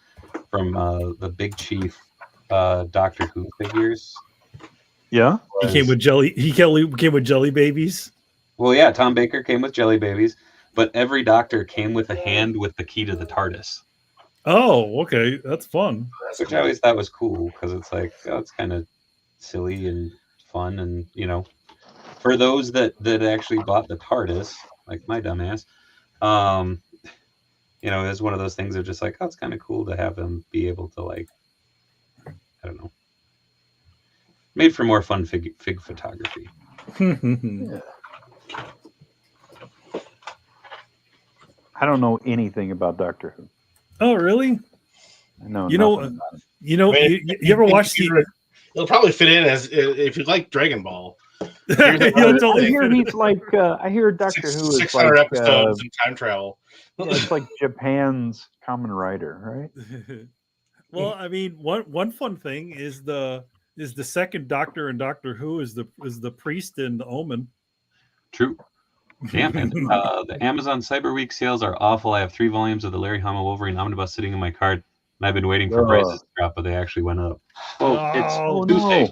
from the Big Chief Doctor Who figures. Yeah, he came with jelly babies. Well, yeah, Tom Baker came with jelly babies, but every doctor came with a hand with the key to the TARDIS. Oh, okay, that's fun. Which I always thought was cool because it's like, oh, it's kind of silly and fun, and you know, for those that actually bought the TARDIS, like my dumbass, you know, it's one of those things of just like, oh, it's kind of cool to have them be able to like, I don't know, made for more fun fig photography. Yeah. I don't know anything about Doctor Who. Oh, really? I know. You know, nothing about it. you ever watch the? It'll probably fit in as if you like Dragon Ball. You'll I totally hear fit in. he's like. I hear Doctor Who is 600 like. episodes and time travel. Yeah, it's like Japan's Kamen Rider, right? Well, I mean, one fun thing is the second Doctor in Doctor Who is the priest in the Omen. True. Yeah, man. The Amazon Cyber Week sales are awful. I have 3 volumes of the Larry Hama Wolverine omnibus sitting in my cart, and I've been waiting for prices to drop, but they actually went up. Oh, it's Tuesday. No.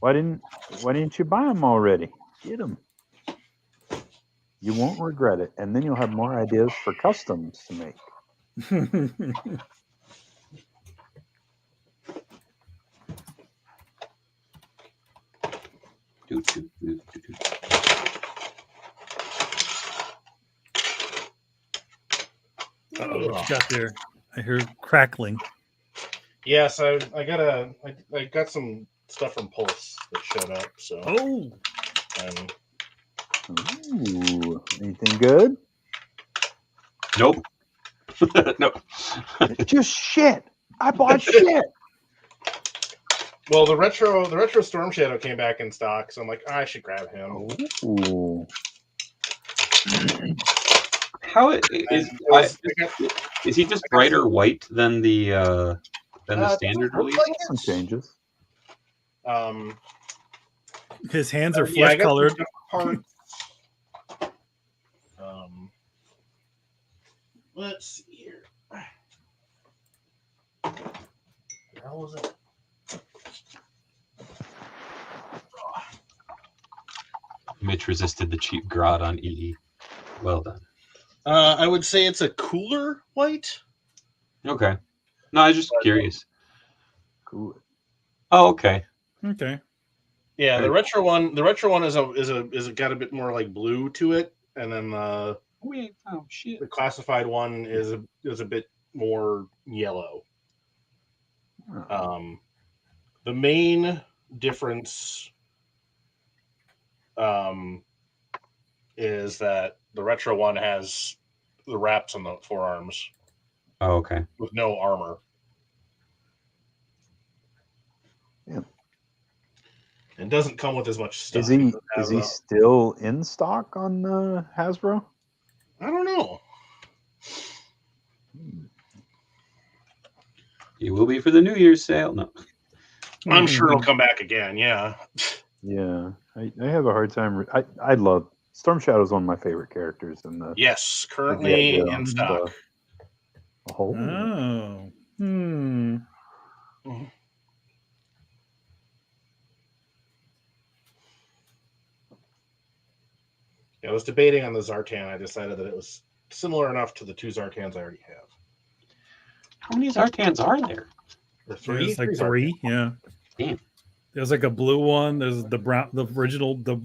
Why didn't you buy them already? Get them. You won't regret it, and then you'll have more ideas for customs to make. What you got there? I hear crackling. Yes, I got some stuff from Pulse that showed up. So Ooh, anything good? Nope. No. Just shit. I bought shit. Well, the retro Storm Shadow came back in stock, so I'm like, I should grab him. Ooh. How is he just brighter white than the standard release? Some changes. His hands are flesh colored. Let's see here. How was it? Mitch resisted the cheap grot on EE. Well done. I would say it's a cooler white. Okay. No, I was just curious. Cool. Oh, okay. Okay. Yeah, the retro one is got a bit more like blue to it, and then the classified one is a bit more yellow. The main difference is that the retro one has the wraps on the forearms. Oh, okay. With no armor. Yeah. It doesn't come with as much stuff. Is he still in stock on Hasbro? I don't know. He will be for the New Year's sale. No. I'm sure it'll come back again. Yeah. Yeah. I have a hard time. I love Storm Shadow is one of my favorite characters in the. Yes, currently in stock. Oh. Mm-hmm. I was debating on the Zartan. I decided that it was similar enough to the 2 Zartans I already have. How many Zartans are there? There are 3. There's like 3. Yeah. Damn. There's like a blue one. There's the brown, the original, the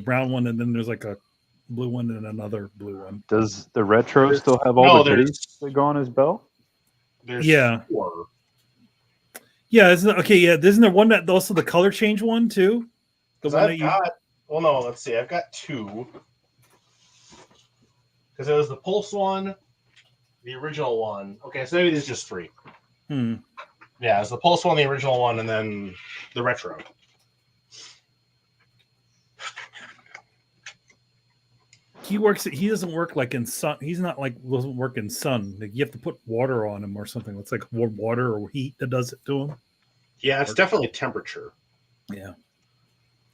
brown one, and then there's like a blue one and another blue one. Does the retro still have all the goodies that go on his belt? There's 4. Yeah, isn't there one that also the color change one too? The one well, no, let's see. I've got 2. Because it was the Pulse one, the original one. Okay, so maybe there's just 3. Yeah, it's the Pulse one, the original one, and then the retro. He doesn't work like in sun. He's not like doesn't work in sun. Like you have to put water on him or something. It's like warm water or heat that does it to him. Yeah, it's definitely temperature. Yeah.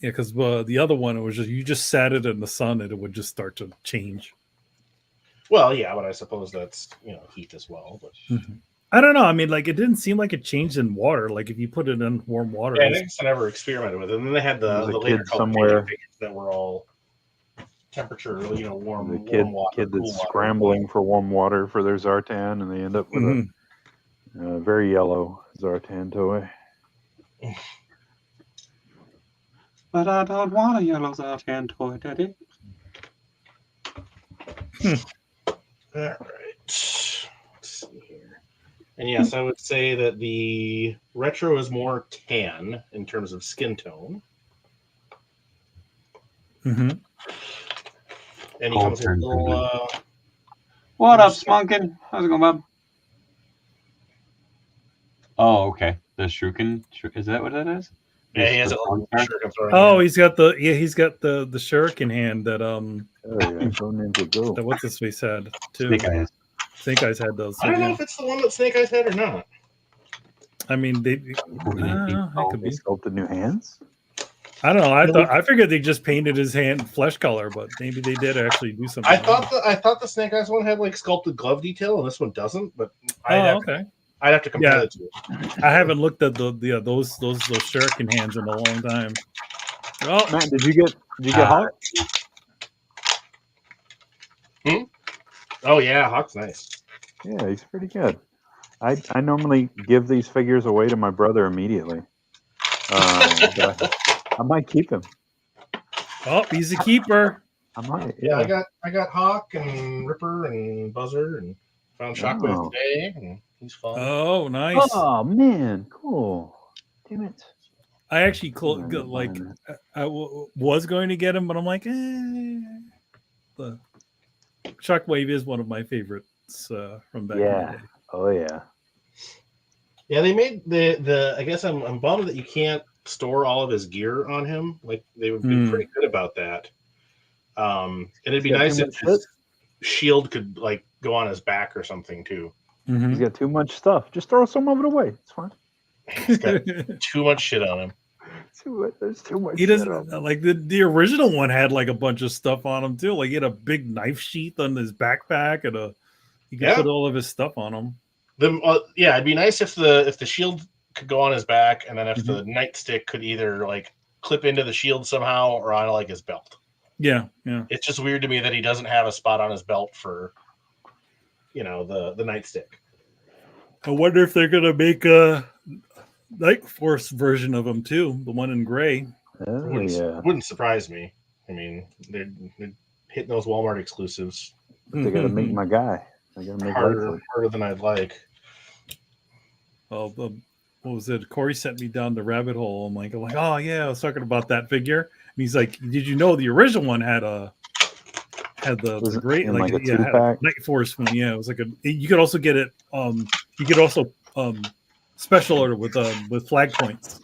Yeah, because the other one, it was just you just sat it in the sun and it would just start to change. Well, yeah, but I suppose that's heat as well. But I don't know. I mean, like it didn't seem like it changed in water. Like if you put it in warm water, yeah, I think I never experimented with it. And then they had the later somewhere that were all temperature, warm. The kid that's scrambling for warm water for their Zartan, and they end up with a very yellow Zartan toy. But I don't want a yellow Zartan toy, Daddy. All right. Let's see here. And yes, I would say that the retro is more tan in terms of skin tone. Mm-hmm. And he comes with a little. What up, Spunkin? How's it going, Bob? Oh, okay. The Shuriken, is that what that is? Yeah, he has The a strong card? shuriken throwing Oh, hand. he's got the shuriken hand that Oh yeah, go ninja go. that what's his face had too. Snake Eyes. Snake Eyes had those. I don't know yeah. if it's the one that Snake Eyes had or not. I mean, they. Ooh, It could They be. sculpted new hands. I don't know. I figured they just painted his hand flesh color, but maybe they did actually do something. I thought the Snake Eyes one had like sculpted glove detail, and this one doesn't. But Okay. I'd have to compare Yeah. the two. I haven't looked at those shuriken hands in a long time. Oh, Matt, did you get Hawk? Oh yeah, Hawk's nice. Yeah, he's pretty good. I normally give these figures away to my brother immediately. But I might keep him. oh, he's a keeper. I might. Yeah, I got Hawk and Ripper and Buzzer and found Shockwave Oh. today, and he's fun. Oh, nice. Oh man, cool. Damn it. I actually Yeah, was going to get him, but I'm like, the Shockwave is one of my favorites from back in Yeah. the day. Oh yeah. Yeah, they made the. I guess I'm bummed that you can't store all of his gear on him. Like they would be pretty good about that. And it'd be He's got nice too if much his shield could like go on his back or something too. Mhm. He's got too much stuff. Just throw some of it away. It's fine. He's got too much shit on him. There's too much. He shit doesn't on him. like the original one had like a bunch of stuff on him too. Like he had a big knife sheath on his backpack and he could Yeah. put all of his stuff on him. Yeah, it'd be nice if the shield could go on his back, and then if the nightstick could either like clip into the shield somehow or on like his belt. Yeah, yeah. It's just weird to me that he doesn't have a spot on his belt for, the nightstick. I wonder if they're gonna make a Night Force version of him too, the one in gray. Oh yeah. Wouldn't surprise me. I mean, they're hitting those Walmart exclusives But they gotta make my guy. They gotta make harder than I'd like. Oh, what was it? Corey sent me down the rabbit hole. I'm like, oh yeah, I was talking about that figure. And he's like, did you know the original one had the great in like a had a 2-pack? Night Force one? Yeah, it was like you could also get it. You could also special order with flag points.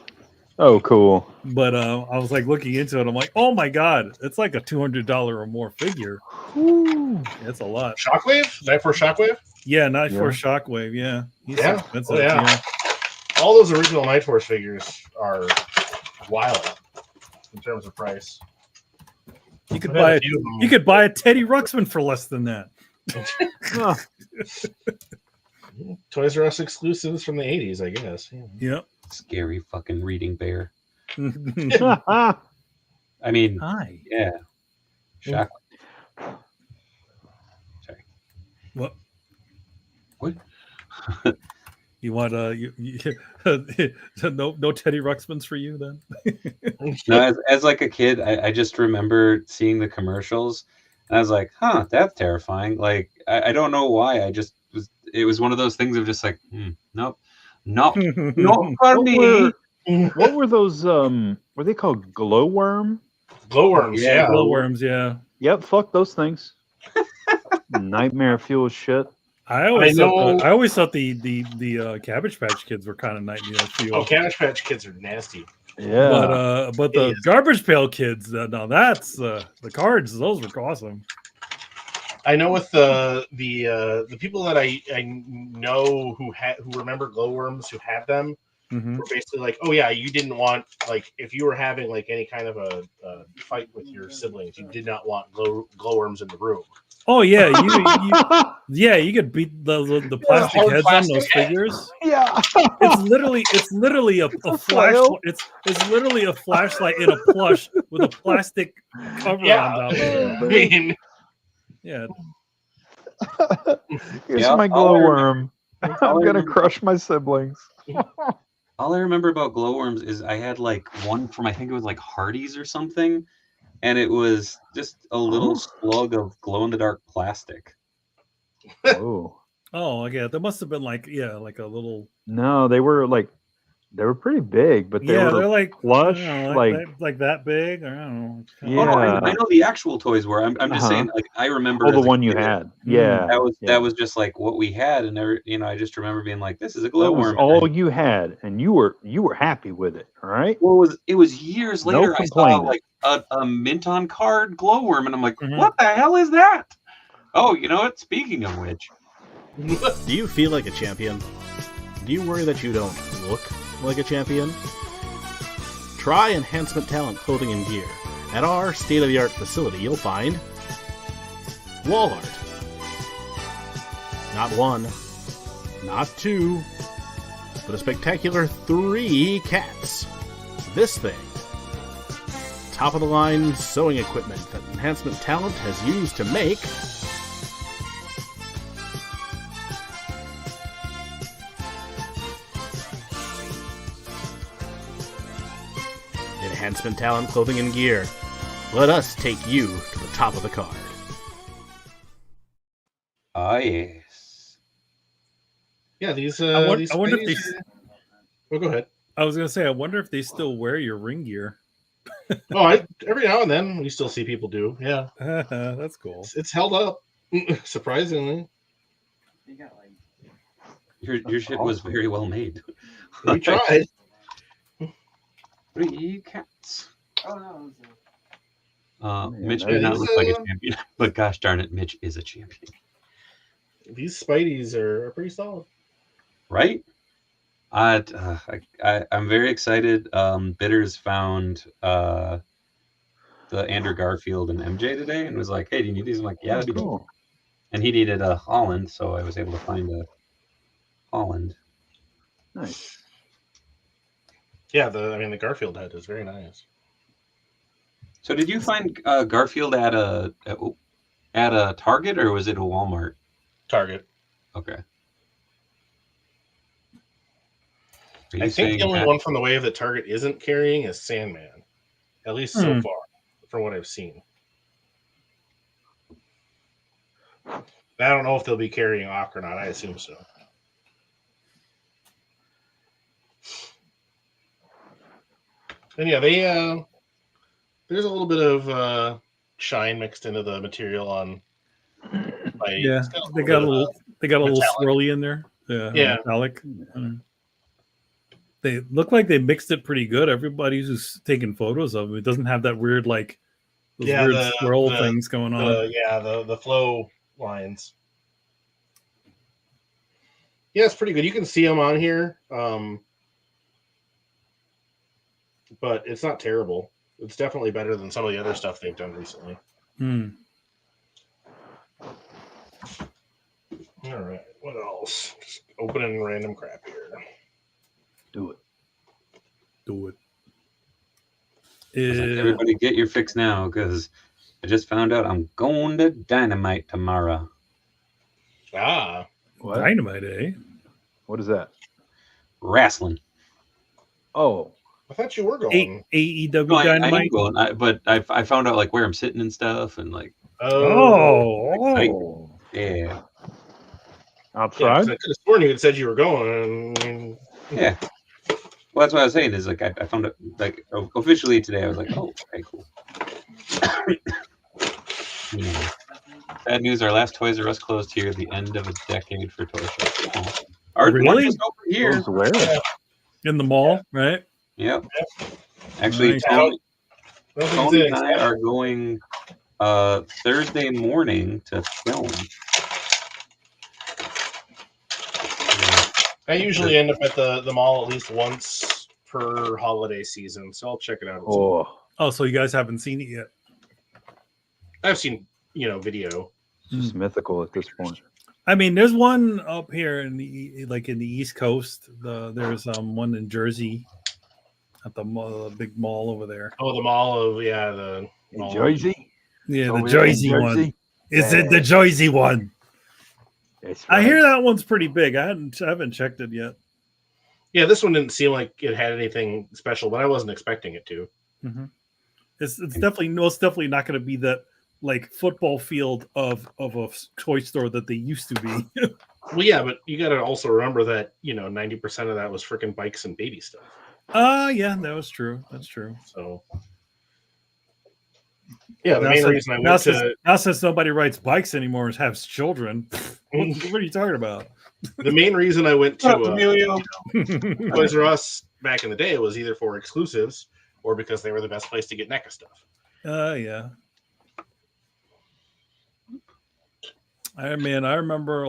Oh, cool. But I was like looking into it. I'm like, oh my god, it's like a $200 or more figure. Woo. It's a lot. Shockwave? Night Force Shockwave? Yeah, Night Yeah. Force Shockwave. Yeah, he's Yeah. expensive. Oh, yeah. Yeah. All those original Night Force figures are wild in terms of price. You could I've had buy a a, few of them. you could buy a Teddy Ruxpin for less than that. Oh, Toys R Us exclusives from the 80s, I guess. Yeah. Yep. Scary fucking reading bear. Ah, I mean, Hi. yeah. Shock. What? What? You want no Teddy Ruxpins for you then? No, as like a kid, I just remember seeing the commercials, and I was like, "Huh, that's terrifying." Like, I don't know why. It was one of those things of just like, nope, not for What me. what were those? Were they called glowworm? Glowworms, Yeah. yeah. Glowworms, yeah. Yep, fuck those things. Nightmare fuel shit. I always know- thought the Cabbage Patch Kids were kind of nightmare fuel. Oh, Cabbage Patch Kids are nasty. Yeah. But the Yes. Garbage Pail Kids, now that's the cards. Those were awesome. I know with the people that I know who remember glowworms who had them Mhm. were basically like, oh yeah, you didn't want, like, if you were having like any kind of a fight with your siblings, you did not want glowworms in the room. Oh yeah, you could beat the plastic hard heads plastic on those head. figures. Yeah. It's literally a flash. flail. It's literally a flashlight in a plush with a plastic cover Yeah. on top of I it. mean, Yeah, Here's Yeah, my all I glowworm. I'm gonna remember- crush my siblings. All I remember about glowworms is I had like one from, I think it was like Hardee's or something, and it was just a little slug of glow in the dark plastic. Oh Oh, yeah. There must have been like a little. no, they were like They were pretty big, but they Yeah, were they're like plush, I don't know, like like that big. Or I don't know. Yeah. Oh no, I know the actual toys were. I'm just saying, like I remember oh, the as a one you kid, had. Yeah, that was just like what we had, and there, I just remember being like, "This is a that was glowworm." all you had, and you were happy with it, all right? Well, it was years No later I saw complaining. like a mint on card glowworm, and I'm like, Mhm. "What the hell is that?" Oh, you know what? Speaking of which, Do you feel like a champion? Do you worry that you don't look like a champion? Try Enhancement Talent Clothing and Gear. At our state-of-the-art facility, you'll find wall art. Not one, not two, but a spectacular 3 cats. This thing. Top-of-the-line sewing equipment that Enhancement Talent has used to make Enhancement Talent Clothing and Gear. Let us take you to the top of the card. ah yes, Yeah, these. I wonder if these they. Oh, go ahead. I was gonna say, I wonder if they still wear your ring gear. Oh, every now and then we still see people do. Yeah, That's cool. it's held up, surprisingly. your shit was very well made. We tried. 3 cats. Oh no. Mitch that may not is, look like a champion, but gosh darn it, Mitch is a champion, These Spideys are pretty solid. right? I'm very excited. Bitters found the Andrew Garfield and MJ today, and was like, "Hey, do you need these?" I'm like, "Yeah, I do." Cool. And he needed a Holland, so I was able to find a Holland. Nice. Yeah, the Garfield head is very nice. So, did you find Garfield at a Target, or was it a Walmart? Target. Okay. I think the only one from the wave that Target isn't carrying is Sandman, at least so far, from what I've seen. I don't know if they'll be carrying Ock or not. I assume so. And yeah, they there's a little bit of shine mixed into the material on. Yeah, they got a little metallic. swirly in there. Yeah, metallic. They look like they mixed it pretty good. Everybody's just taking photos of them. It doesn't have that weird those weird swirl things going on. The flow lines. Yeah, it's pretty good. You can see them on here, but it's not terrible. It's definitely better than some of the other stuff they've done recently. All right, what else? Just opening random crap here. Do it. Everybody, get your fix now, because I just found out I'm going to Dynamite tomorrow. Ah, What? Dynamite, eh? What is that? Wrestling. Oh, I thought you were going. AEW No, I am Dynamite. going, but I found out like where I'm sitting and stuff, and like, Oh. yeah. outside? Yeah, 'cause I could have sworn you had said you were going. Yeah. Well, that's what I was saying is like I found it like officially today. I was like, oh, okay, cool. Yeah. Bad news: our last Toys R Us closed here at the end of a decade for toy shows. Our one Really? just over here. Goes where? In the mall, right? Yep. Actually, Nice. Tony and I are going Thursday morning to film. I usually end up at the mall at least once per holiday season, so I'll check it out. Oh, so you guys haven't seen it yet? I've seen video. It's just mythical at this point. I mean, there's one up here in the East Coast. There's one in Jersey at the big mall over there. Oh, the mall of the mall. Jersey? Yeah, Over the there in Jersey one. Jersey? Is it the Jersey one? That's I right. hear that one's pretty big. I haven't checked it yet. Yeah, this one didn't seem like it had anything special, but I wasn't expecting it to. Mm-hmm. It's definitely not going to be that like football field of a toy store that they used to be. Well, yeah, but you got to also remember that 90% of that was freaking bikes and baby stuff. Yeah, that was true. That's true. So, yeah, the main reason I now went to now since nobody rides bikes anymore and has children, what are you talking about? the main reason I went to Emilio. Toys R Us back in the day was either for exclusives or because they were the best place to get NECA stuff. Yeah. I remember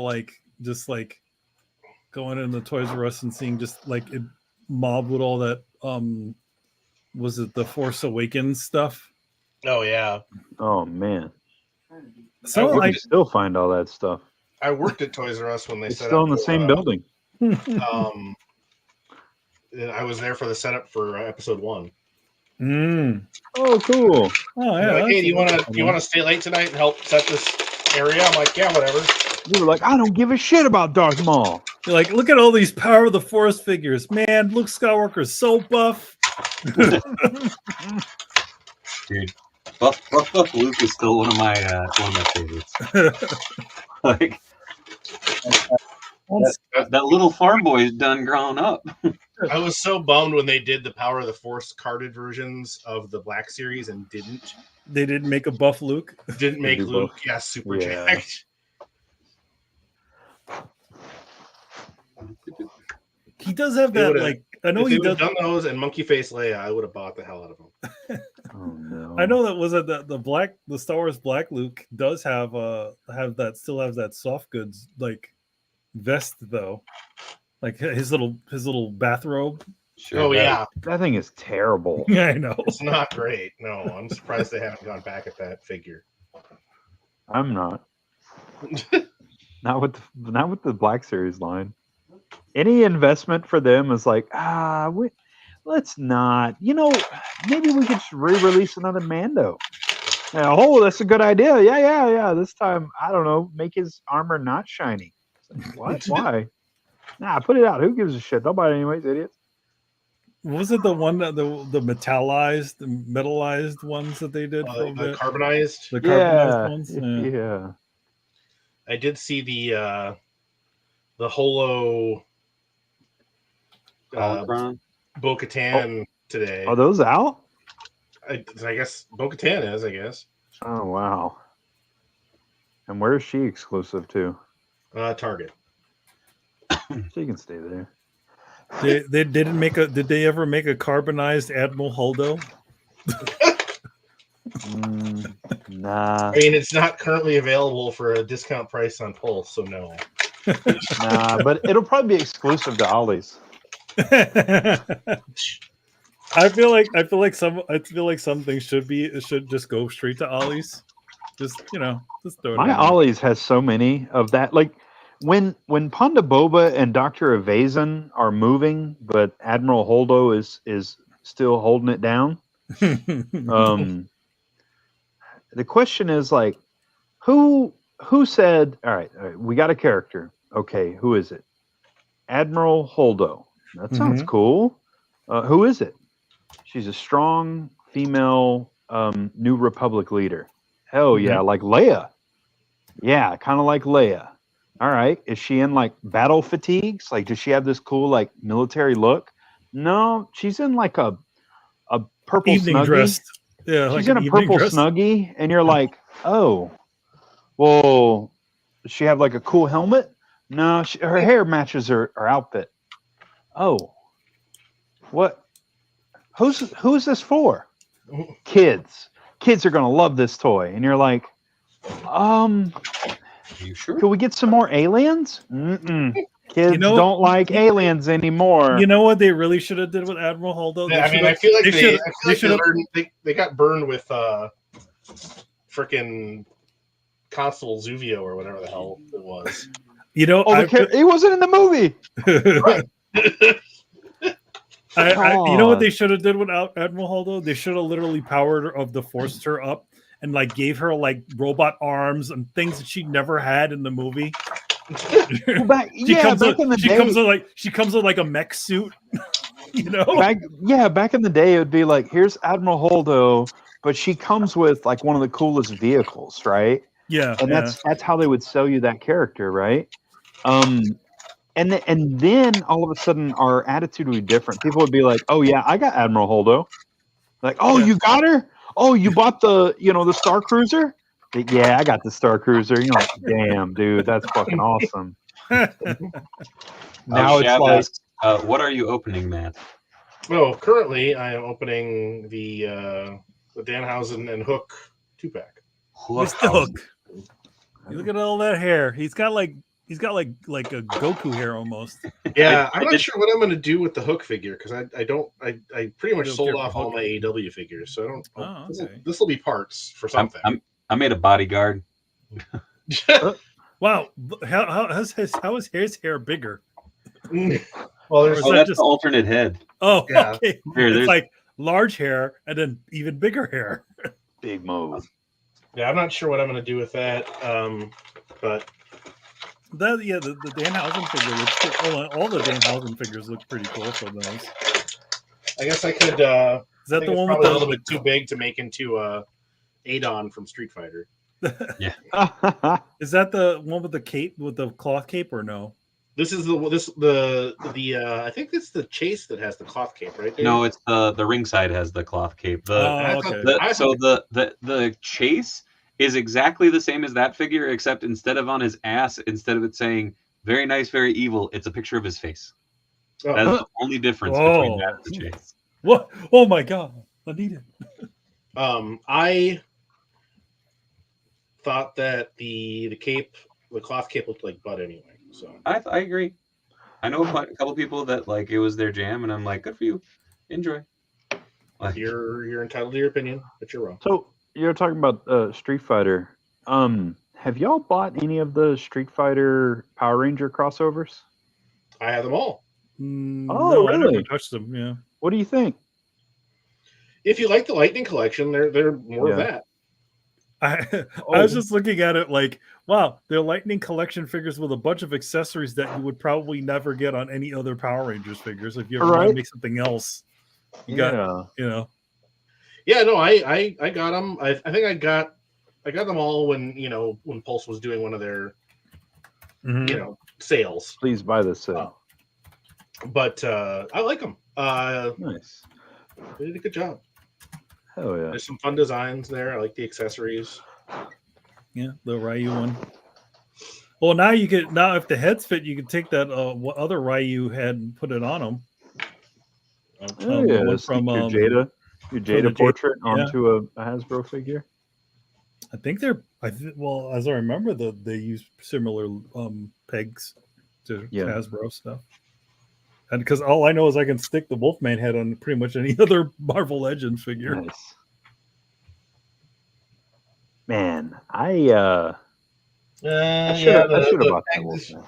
just going into Toys R Us and seeing just it mobbed with all that was it the Force Awakens stuff? Oh yeah. Oh man. So I still find all that stuff. I worked at Toys R Us when they It's set still up in the same building. I was there for the setup for episode 1. Oh, cool. Oh yeah. Like, hey, do you want to stay late tonight and help set this area? I'm like, yeah, whatever. You were like, I don't give a shit about Darth Maul. You're like, look at all these Power of the Force figures, man. Luke Skywalker's so buff. Dude, buff Luke is still one of my favorites. Like that little farm boy is done grown up. I was so bummed when they did the Power of the Force carded versions of the Black Series and They didn't make a buff Luke. Didn't make Luke, buff. super jacked. He does have that, I know he does. Done those and Monkey Face Leia, I would have bought the hell out of them. Oh no! I know that was the Star Wars Black Luke does have still has that soft goods vest though, his little bathrobe. Sure, oh yeah, that thing is terrible. I know it's not great. No, I'm surprised they haven't gone back at that figure. I'm not. Not with the Black Series line. Any investment for them is let's not. Maybe we could just re-release another Mando. That's a good idea. Yeah. This time, I don't know, make his armor not shiny. What? Why? Nah, put it out. Who gives a shit? Don't buy it anyways, idiots. Was it the one that the metallized ones that they did? The carbonized? The carbonized ones? Yeah. I did see the Holo Bo-Katan today. Are those out? I guess Bo-Katan is, I guess. Oh, wow. And where is she exclusive to? Target. She can stay there. They didn't make a. Did they ever make a carbonized Admiral Holdo? Nah. I mean, it's not currently available for a discount price on Pulse, so no. Nah, but it'll probably be exclusive to Ollie's. I feel like some things should just go straight to Ollie's. Just throw it. My Ollie's has so many of that. Like when Ponda Boba and Dr. Evazan are moving, but Admiral Holdo is still holding it down. The question is who said, all right, we got a character. Okay, who is it? Admiral Holdo. That sounds cool. Who is it? She's a strong female New Republic leader. Hell yeah, like Leia. Yeah, kind of like Leia. All right. Is she in battle fatigues? Does she have this cool military look? No, she's in a purple evening snuggie. Dress. Yeah, she's in a purple snuggie, and you're like, oh, well, does she have a cool helmet? No, her hair matches her outfit. Oh, what? Who's this for? Kids. Kids are gonna love this toy, and you're like, Are you sure? Can we get some more aliens? Kids don't like aliens anymore. You know what they really should have did with Admiral Holdo? I feel like they got burned with freaking Constable Zuvio or whatever the hell it was. He wasn't in the movie. You know what they should have did with Admiral Holdo? They should have literally powered her forced her up and gave her robot arms and things that she never had in the movie. Back in the day, she comes with a mech suit. Back in the day, it would be here's Admiral Holdo, but she comes with one of the coolest vehicles, right? Yeah, and that's how they would sell you that character, right? And then all of a sudden our attitude would be different. People would be like, "Oh yeah, I got Admiral Holdo." Like, "Oh, you got her? Oh, you bought the the Star Cruiser?" Like, yeah, I got the Star Cruiser. You're like, "Damn, dude, that's fucking awesome." Now it's Shab like, asks, what are you opening, Matt? Oh, currently I am opening the Danhausen and Hook 2-pack. Mr. Hook. You look at all that hair. He's got like a Goku hair almost. Yeah, I'm not sure what I'm going to do with the Hook figure because I pretty much You don't sold care off for all Hook? my AEW figures, so I don't. Oh, okay. This will be parts for something. I made a bodyguard. Wow, how is his hair bigger? Well, there's Is Oh, that that's just- the alternate head. Oh, Yeah. okay. Here, It's there's- like large hair and then even bigger hair. big move. yeah, I'm not sure what I'm going to do with that, but The Danhausen figure looks cool. All the Danhausen figures look pretty cool from those. I guess I could. Is that I think the it's one with probably a the little bit too big to make into Adon from Street Fighter. Is that the one with the cape with the cloth cape or no? This is the I think it's the Chase that has the cloth cape, right? Dave? No, it's the ringside has the cloth cape. Oh, okay. The chase is exactly the same as that figure, except instead of on his ass, instead of it saying "very nice, very evil," it's a picture of his face. Oh. That's the only difference Whoa. between that and the chase. What? Oh my god! I need it. I thought that the cloth cape looked like butt anyway. So I agree. I know a couple people that like it was their jam, and I'm like, good for you, enjoy. Like, you're entitled to your opinion, but you're wrong. So you're talking about Street Fighter. Have y'all bought any of the Street Fighter Power Ranger crossovers? I have them all. Oh, No, I really? never touched them. Yeah. What do you think? If you like the Lightning Collection, they're more of Yeah. that. I Oh. was just looking at it like, wow, they're Lightning Collection figures with a bunch of accessories that you would probably never get on any other Power Rangers figures. If you ever want Right. to make something else, you got, Yeah, no, I got them. I think I got them all when Pulse was doing one of their Mhm. sales. Please buy this set. But I like them. Nice. They did a good job. Hell yeah. There's some fun designs there. I like the accessories. Yeah, the Ryu one. Well, now if the heads fit, you can take that what other Ryu had and put it on them. Oh, yeah. one Stick from, your the Jada Jada- portrait yeah. onto a Hasbro figure. I think well, as I remember, they use similar pegs to Yeah. Hasbro stuff. And because all I know is I can stick the Wolfman head on pretty much any other Marvel Legends figure. Nice. Man, I should have bought that Wolfman.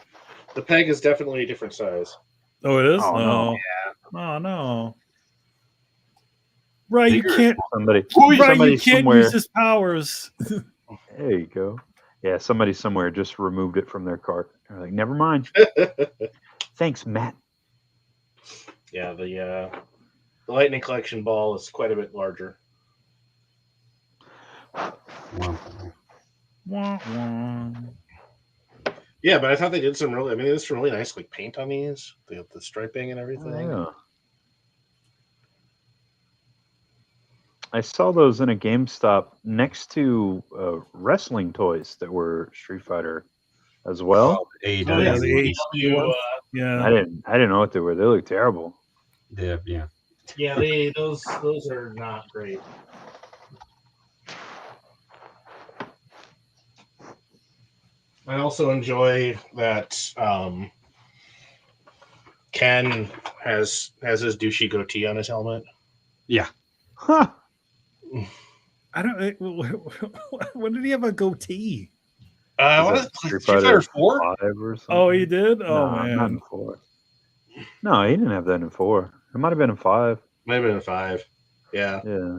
The peg is definitely a different size. Oh, it is? Oh, no. Oh, no. Right, you Bigger. can't. Somebody You can't somewhere. use his powers. There you go. Yeah, somebody somewhere just removed it from their cart. They're like, never mind. Thanks, Matt. Yeah, the Lightning Collection ball is quite a bit larger. Wow. Wah, wah. Yeah, but I thought they did some really nice like paint on these, the striping and everything. Yeah. I saw those in a GameStop next to wrestling toys that were Street Fighter as well. AEW. Oh, yeah, the AEW, ones. Yeah. I didn't know what they were. They look terrible. Yeah. yeah, those are not great. I also enjoy that Ken has his douchey goatee on his helmet. Huh. I don't. When did he have a goatee? What is Street Street Fighter 4? 5 or something? Oh, he did. Oh No, man. not in 4. No, he didn't have that in 4. It might have been in 5. Might have been a 5. Yeah. Yeah.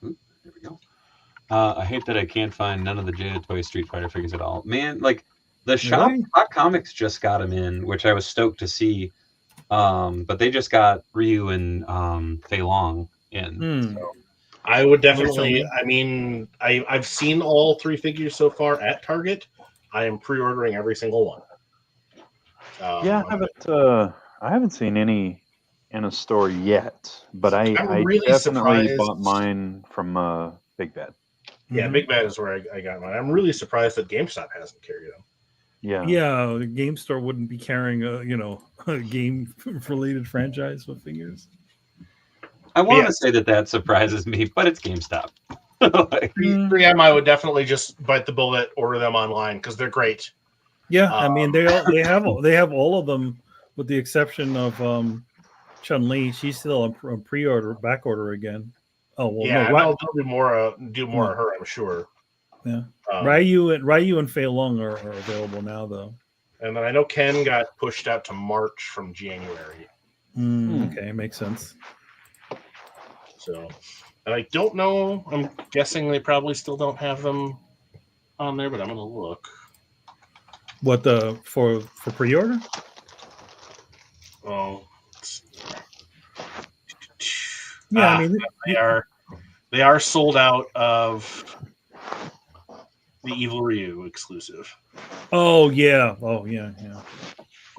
There we go. I hate that I can't find none of the Jada Toy Street Fighter figures at all. Man, like the shop Really? Hot Comics just got them in, which I was stoked to see. But they just got Ryu and Fei Long in. Hmm. So. I would definitely. I mean, I've seen all 3 figures so far at Target. I am pre-ordering every single one. Yeah, I haven't seen any in a store yet, but I really definitely surprised. bought mine from Big Bad. Yeah, Big Bad is where I got mine. I'm really surprised that GameStop hasn't carried them. Yeah. Yeah, the game store wouldn't be carrying a game-related franchise with figures. I want to say that surprises me, but it's GameStop. 3M, I would definitely just bite the bullet, order them online because they're great. Yeah, I mean they have all of them with the exception of Chun-Li. She's still on pre-order, back order again. Oh well, yeah, no, they'll do more of her, I'm sure. Yeah, Ryu and Fei Long are available now though. And then I know Ken got pushed out to March from January. Okay, makes sense. So, and I don't know. I'm guessing they probably still don't have them on there, but I'm gonna look. What for pre-order? Oh, yeah. I mean, they are sold out of the Evil Ryu exclusive. Oh yeah. Well,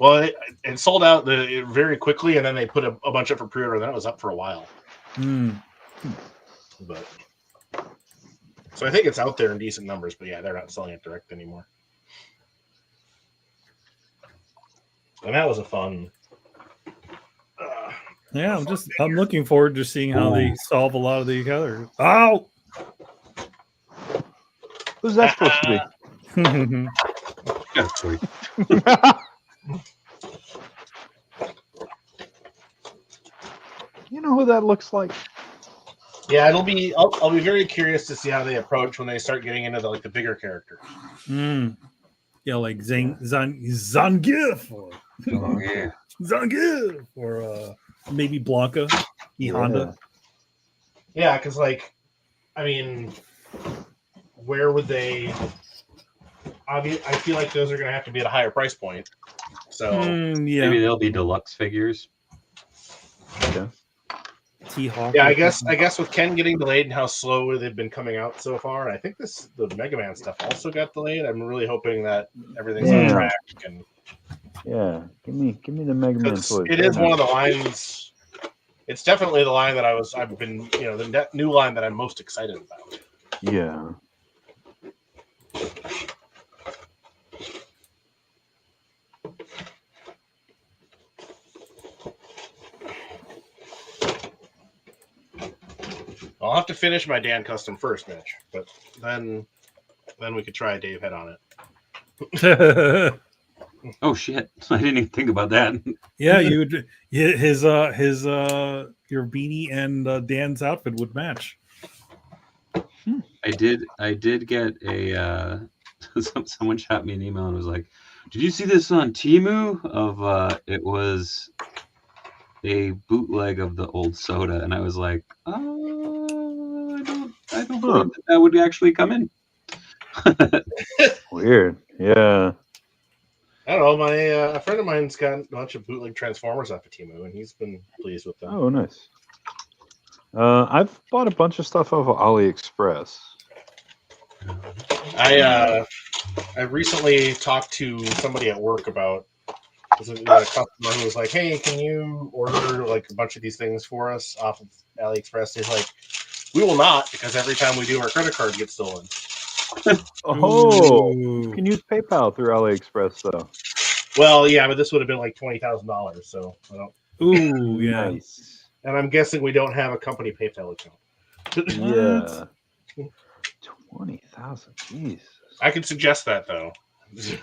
it sold out very quickly, and then they put a bunch up for pre-order. And then it was up for a while. But so I think it's out there in decent numbers. But yeah, they're not selling it direct anymore. And that was a fun. Yeah, I'm looking forward to seeing how they solve a lot of the other. Oh, who's that supposed to be? That's sweet. You know who that looks like? Yeah, I'll be very curious to see how they approach when they start getting into the bigger characters. Yeah, like Zangief or Zangief or maybe Blanca, Honda. Yeah, because I mean, where would they? I feel like those are going to have to be at a higher price point. So maybe they'll be deluxe figures. Okay. Yeah, I guess with Ken getting delayed and how slow they've been coming out so far, I think the Mega Man stuff also got delayed. I'm really hoping that everything's on track. And yeah, give me the Mega Man toys. It is one of the lines. It's definitely the line that I've been the new line that I'm most excited about. Yeah. I'll have to finish my Dan custom first, Mitch, but then we could try a Dave head on it. Oh shit! I didn't even think about that. Yeah, his your beanie and Dan's outfit would match. I did get a someone shot me an email and was like, "Did you see this on Temu?" Of it was a bootleg of the old soda, and I was like, I don't believe that would actually come in. Weird. Yeah. I don't know. A friend of mine's got a bunch of bootleg Transformers off of Temu, and he's been pleased with them. Oh, nice. I've bought a bunch of stuff off of AliExpress. I recently talked to somebody at work about a customer who was like, "Hey, can you order a bunch of these things for us off of AliExpress?" He's like, "We will not, because every time we do, our credit card gets stolen." Oh, you can use PayPal through AliExpress though. Well, yeah, but this would have been like $20,000, so I don't. Ooh, yeah. Nice. And I'm guessing we don't have a company PayPal account. Yeah. 20,000. Jeez. I could suggest that though.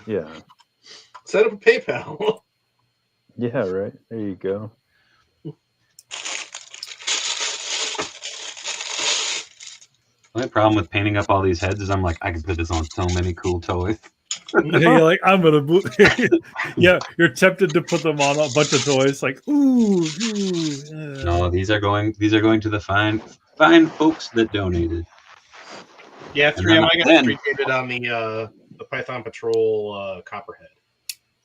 Yeah. Set up a PayPal. Yeah, right. There you go. My problem with painting up all these heads is I'm like, I can put this on so many cool toys. You're like, I'm gonna boot. Yeah, you're tempted to put them on a bunch of toys. Like, ooh. No, these are going to the fine folks that donated. Yeah, 3M. I got pre-painted on the Python Patrol Copperhead.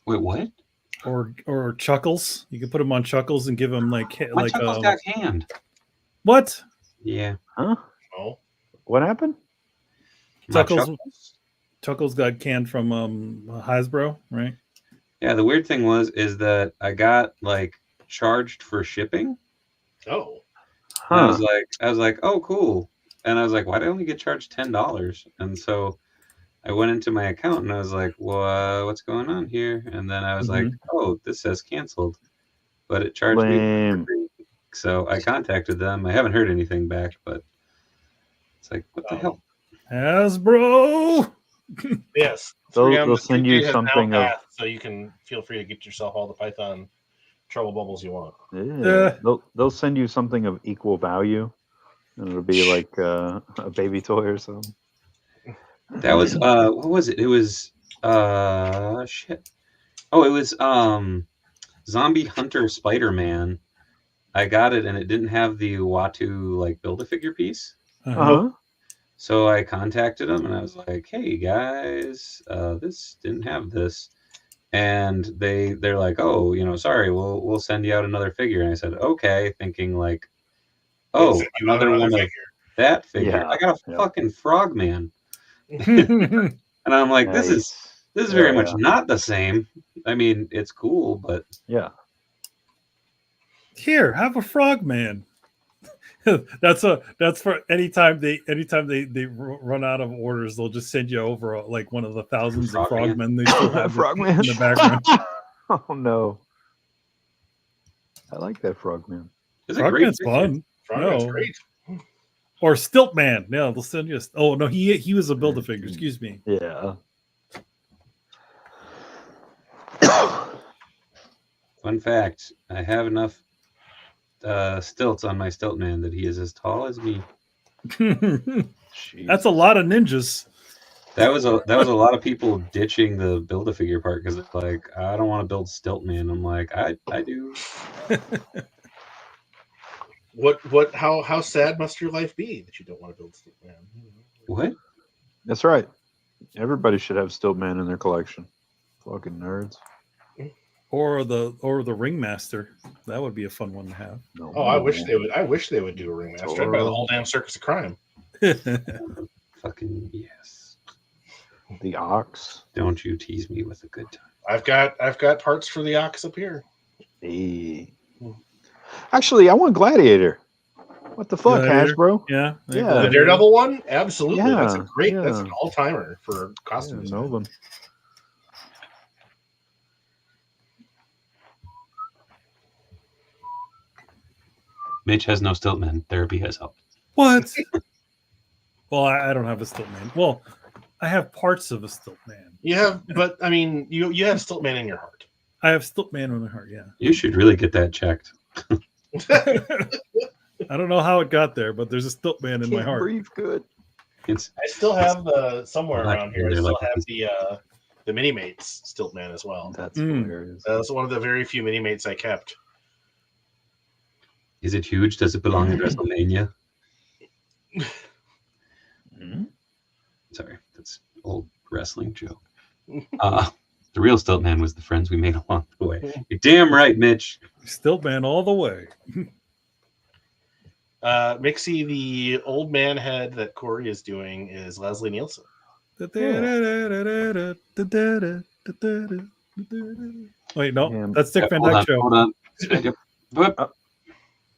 Wait, what? Or Chuckles. You can put him on Chuckles and give him My like Chuckles got canned. what? Yeah. Huh? Oh, What happened? My Chuckles got canned from Hasbro, right? Yeah, the weird thing is that I got like charged for shipping. oh, And Huh. I was like, oh, cool. And I was like, why did I only get charged $10? And so I went into my account and I was like, well, what's going on here? And then I was like, oh, this says canceled, but it charged Lame. me. So I contacted them. I haven't heard anything back, but it's like, what the hell? Hasbro. yes. They'll 3M send you has now something of- passed, so you can feel free to get yourself all the Python trouble bubbles you want. Yeah. They'll send you something of equal value, and it'll be like a baby toy or something. That was what was it? It was shit. Oh, it was Zombie Hunter Spider-Man. I got it and it didn't have the Uatu like Build-A-Figure piece. Uh-huh. So I contacted them and I was like, "Hey guys, this didn't have this." And they're like, "Oh, sorry, we'll send you out another figure." And I said, "Okay," thinking like, "Oh, another one of that figure." Yeah, I got a fucking Frogman. Here, And I'm like, this is very much Yeah. not the same. I mean, it's cool, but Yeah. have a Frogman. that's for anytime they run out of orders, they'll just send you over like one of the thousands of Frogman. Frogmen they still have Frogman. in the background. Oh no. I like that Frogman. it's a great Frogman's figure. fun. Frogman's No. great. Or Stiltman. Yeah, they'll send you. Oh no, he was a Build-A-Figure. Excuse me. Yeah. Fun fact: I have enough stilts on my Stiltman that he is as tall as me. That's a lot of ninjas. That was a lot of people ditching the Build-A-Figure part because it's like, I don't want to build Stiltman. I'm like, I do. How sad must your life be that you don't want to build Stiltman? What? That's right. Everybody should have Stiltman in their collection. Fucking nerds. Or the Ringmaster. That would be a fun one to have. No. Oh, I wish they would do a Ringmaster. I'd buy the whole damn Circus of Crime. Fucking yes. The Ox. Don't you tease me with a good time. I've got parts for the Ox up here. Hey. Actually, I want Gladiator. What the fuck, Gladiator? Hasbro? Yeah. Yeah. The Daredevil one? Absolutely. Yeah, That's a great that's yeah. an all-timer for Yeah, costumes. Nolan. Mitch has no Stiltman. Therapy has helped. What? Well, I don't have a Stiltman. Well, I have parts of a Stiltman. You have, but I mean, you have Stiltman in your heart. I have Stiltman in my heart. Yeah. You should really get that checked. I don't know how it got there, but there's a Stiltman in my Can't heart. breathe good. It's I still have somewhere Like, around here. I they're still like- have the Mini Mates Stiltman as well. That's Mm. hilarious. That's one of the very few Mini Mates I kept. Is it huge? Does it belong in WrestleMania? Hmm? Sorry, that's an old wrestling joke. The real Stiltman was the friends we made along the way. You're damn right, Mitch. Stiltman all the way. Mixie, the old man head that Corey is doing is Leslie Nielsen. Wait, no, Yeah. that's Dick Van Hold Dyke on, Show. hold on. Whoop.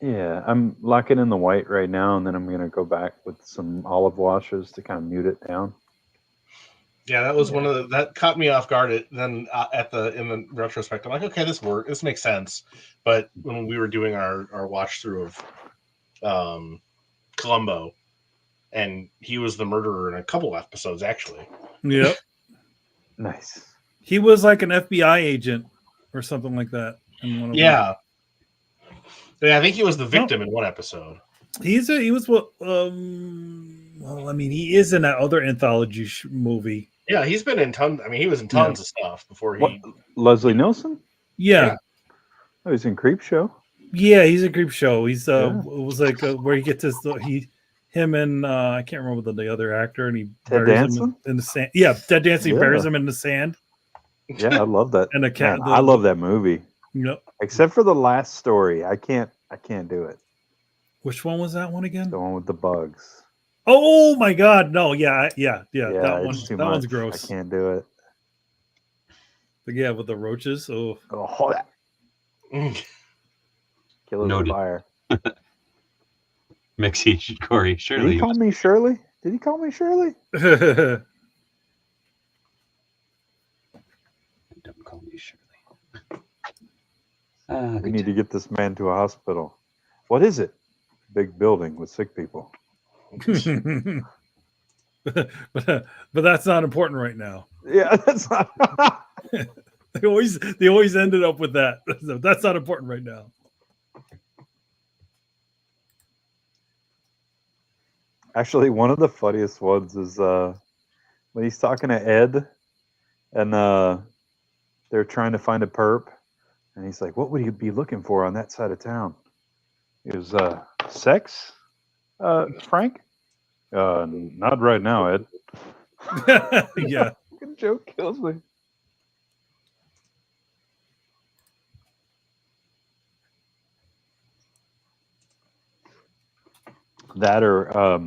Yeah, I'm locking in the white right now, and then I'm gonna go back with some olive washes to kind of mute it down. Yeah, that was one of that caught me off guard. In the retrospect, I'm like, okay, this makes sense. But when we were doing our watch through of Columbo, and he was the murderer in a couple episodes actually. Yep. Nice. He was like an FBI agent or something like that. In one of them. Yeah, I think he was the victim in one episode. He was what? Well, I mean, he is in that other anthology movie. Yeah, he's been in tons. I mean, he was in tons of stuff before he. What? Leslie Nielsen? Yeah, Oh, he's in Creep Show. yeah, he's a Creep Show. He's Yeah. it was like where he gets him and I can't remember the other actor, and he Ted buries him Danson? in the sand. Yeah, Ted Danson Yeah. buries him in the sand. Yeah, I love that. And the cat. Man, I love that movie. Yep. Except for the last story. I can't do it. Which one was that one again? The one with the bugs. Oh my God! No, yeah. Yeah, That one. it's too That much. one's gross. I can't do it. But yeah, with the roaches. Oh, Oh, kill it with Noted. fire. Mixie, Corey, Did surely. he call me Shirley? Did he call me Shirley? Don't call me Shirley. We need to get this man to a hospital. What is it? Big building with sick people. but that's not important right now. Yeah, that's not. They always ended up with that. So that's not important right now. Actually, one of the funniest ones is when he's talking to Ed, and they're trying to find a perp, and he's like, "What would you be looking for on that side of town?" He was sex, Frank. Not right now, Ed. Yeah. Fucking joke kills me. That or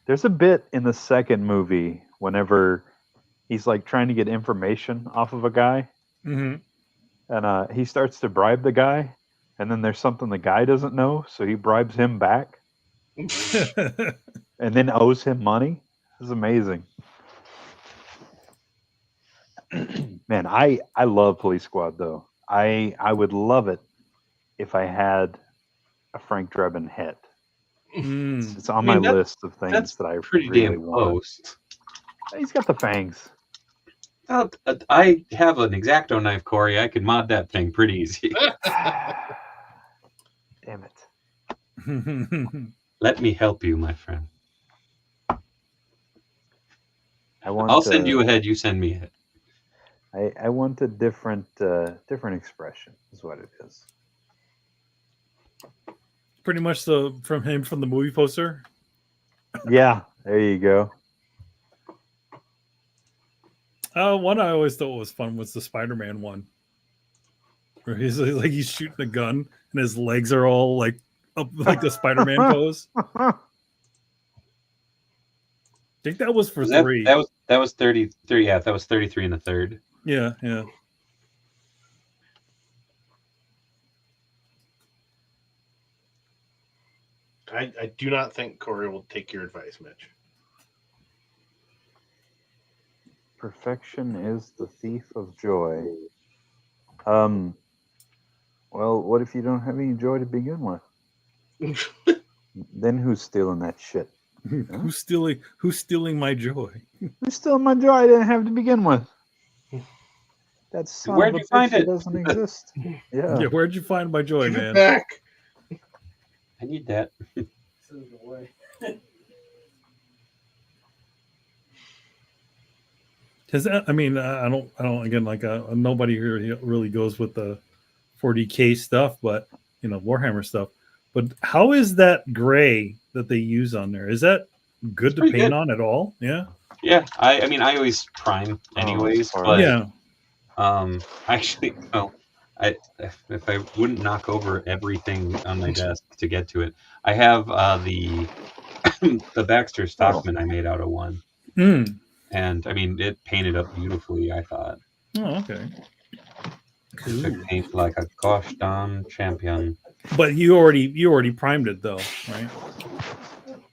there's a bit in the second movie whenever he's like trying to get information off of a guy, Mm-hmm. and he starts to bribe the guy, and then there's something the guy doesn't know, so he bribes him back and then owes him money. It's amazing. Man, I love Police Squad though. I would love it if I had a Frank Drebin head. Mm. It's on I mean, my list of things That's that I pretty really damn want. close. He's got the fangs. I have an X-Acto knife, Corey. I could mod that thing pretty easy. Damn it. Let me help you, my friend. I'll send you a head. You send me a head. I want a different expression is what it is. Pretty much from the movie poster. Yeah, there you go. One I always thought was fun was the Spider-Man one, where he's shooting a gun and his legs are all like up like the Spider-Man pose. I think that was for 3. That was 33. Yeah, that was 33 in the third. Yeah. I do not think Corey will take your advice, Mitch. Perfection is the thief of joy. Well, what if you don't have any joy to begin with? Then who's stealing that shit? Huh? Who's stealing my joy? Who's stealing my joy I didn't have to begin with? That son Where'd of a you find bitch it? doesn't exist. Yeah. Yeah, where'd you find my joy, Give it man? back. I need that. I mean, I don't again, like nobody here really goes with the 40K stuff, but Warhammer stuff. But how is that gray that they use on there? Is that good to paint on at all? Yeah. Yeah, I mean, I always prime anyways, but Yeah. actually, well, if I wouldn't knock over everything on my desk to get to it, I have the the Baxter Stockman I made out of one. Mm. And I mean, it painted up beautifully, I thought. Oh, okay. It paint like a gosh darn champion. But you already primed it though, right?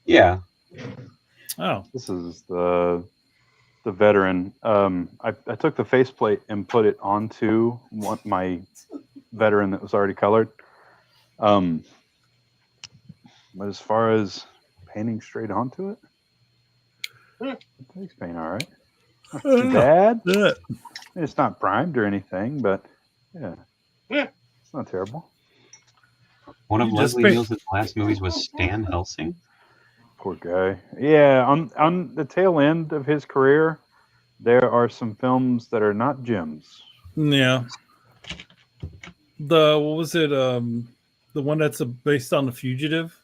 Yeah. Oh. This is the veteran. I took the faceplate and put it onto my veteran that was already colored. But as far as painting straight onto it, it's paint all right. Not too bad. It's not primed or anything, but yeah, it's not terrible. One of Leslie Nielsen's last movies was Stan Helsing. Poor guy. Yeah, on the tail end of his career, there are some films that are not gems. Yeah. What was it? The one that's based on The Fugitive,